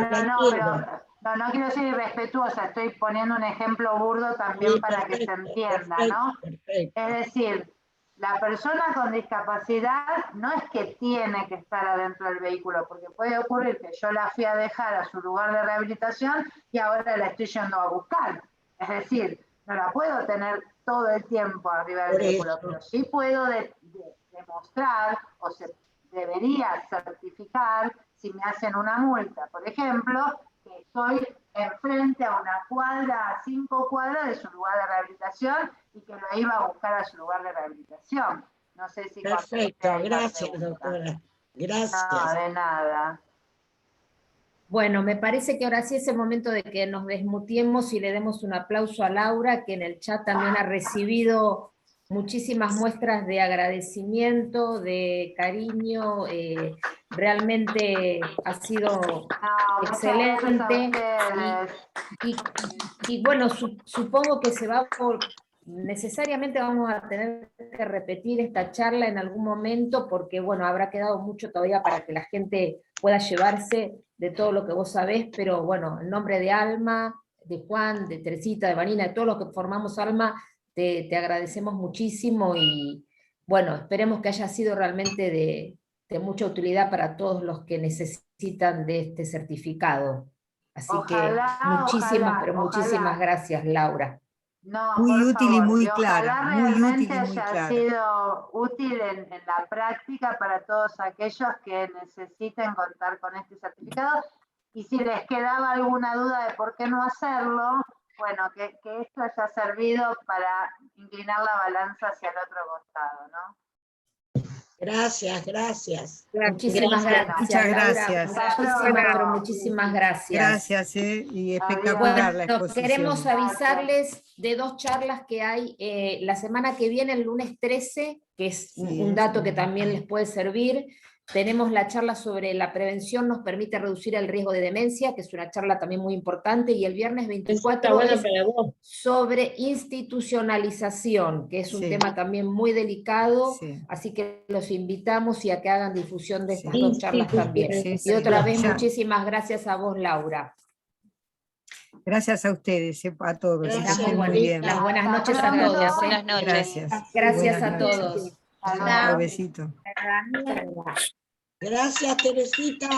no quiero ser irrespetuosa, estoy poniendo un ejemplo burdo también para que se entienda, ¿no? Perfecto. Es decir, la persona con discapacidad no es que tiene que estar adentro del vehículo, porque puede ocurrir que yo la fui a dejar a su lugar de rehabilitación y ahora la estoy yendo a buscar. Es decir, no la puedo tener todo el tiempo arriba del vehículo, pero sí puedo demostrar o se debería certificar si me hacen una multa, por ejemplo, que estoy enfrente a una cuadra, a 5 cuadras de su lugar de rehabilitación y que lo iba a buscar a su lugar de rehabilitación. No sé si... Perfecto, gracias, doctora. Gracias. No, de nada. Bueno, me parece que ahora sí es el momento de que nos desmutiemos y le demos un aplauso a Laura, que en el chat también ha recibido muchísimas muestras de agradecimiento, de cariño, realmente ha sido excelente. Y bueno, supongo que se va necesariamente vamos a tener que repetir esta charla en algún momento, porque bueno, habrá quedado mucho todavía para que la gente pueda llevarse de todo lo que vos sabés, pero bueno, en nombre de Alma, de Juan, de Teresita, de Vanina, de todos los que formamos Alma, te agradecemos muchísimo, y bueno, esperemos que haya sido realmente de mucha utilidad para todos los que necesitan de este certificado. Así Ojalá, que muchísimas, pero ojalá. muchísimas gracias, Laura. No, muy útil favor, y muy ojalá clara, muy útil y muy haya clara. sido útil en la práctica para todos aquellos que necesiten contar con este certificado, y si les quedaba alguna duda de por qué no hacerlo, bueno, que esto haya servido para inclinar la balanza hacia el otro costado, ¿no? Gracias, gracias. Muchísimas gracias. Muchas gracias. Muchísimas, pero muchísimas gracias. Gracias, y espectacular la Bueno, exposición. queremos avisarles de 2 charlas que hay la semana que viene, el lunes 13, que es un dato que también les puede servir. Tenemos la charla sobre la prevención nos permite reducir el riesgo de demencia, que es una charla también muy importante, y el viernes 24 es sobre institucionalización, que es un tema también muy delicado, así que los invitamos y a que hagan difusión de estas 2 charlas también. Y otra vez, muchísimas gracias a vos, Laura. Gracias a ustedes, a todos. Gracias, muy bien. Las buenas noches a todos. Buenas noches. Gracias. Gracias Buenas a noches. todos. Gracias, Teresita.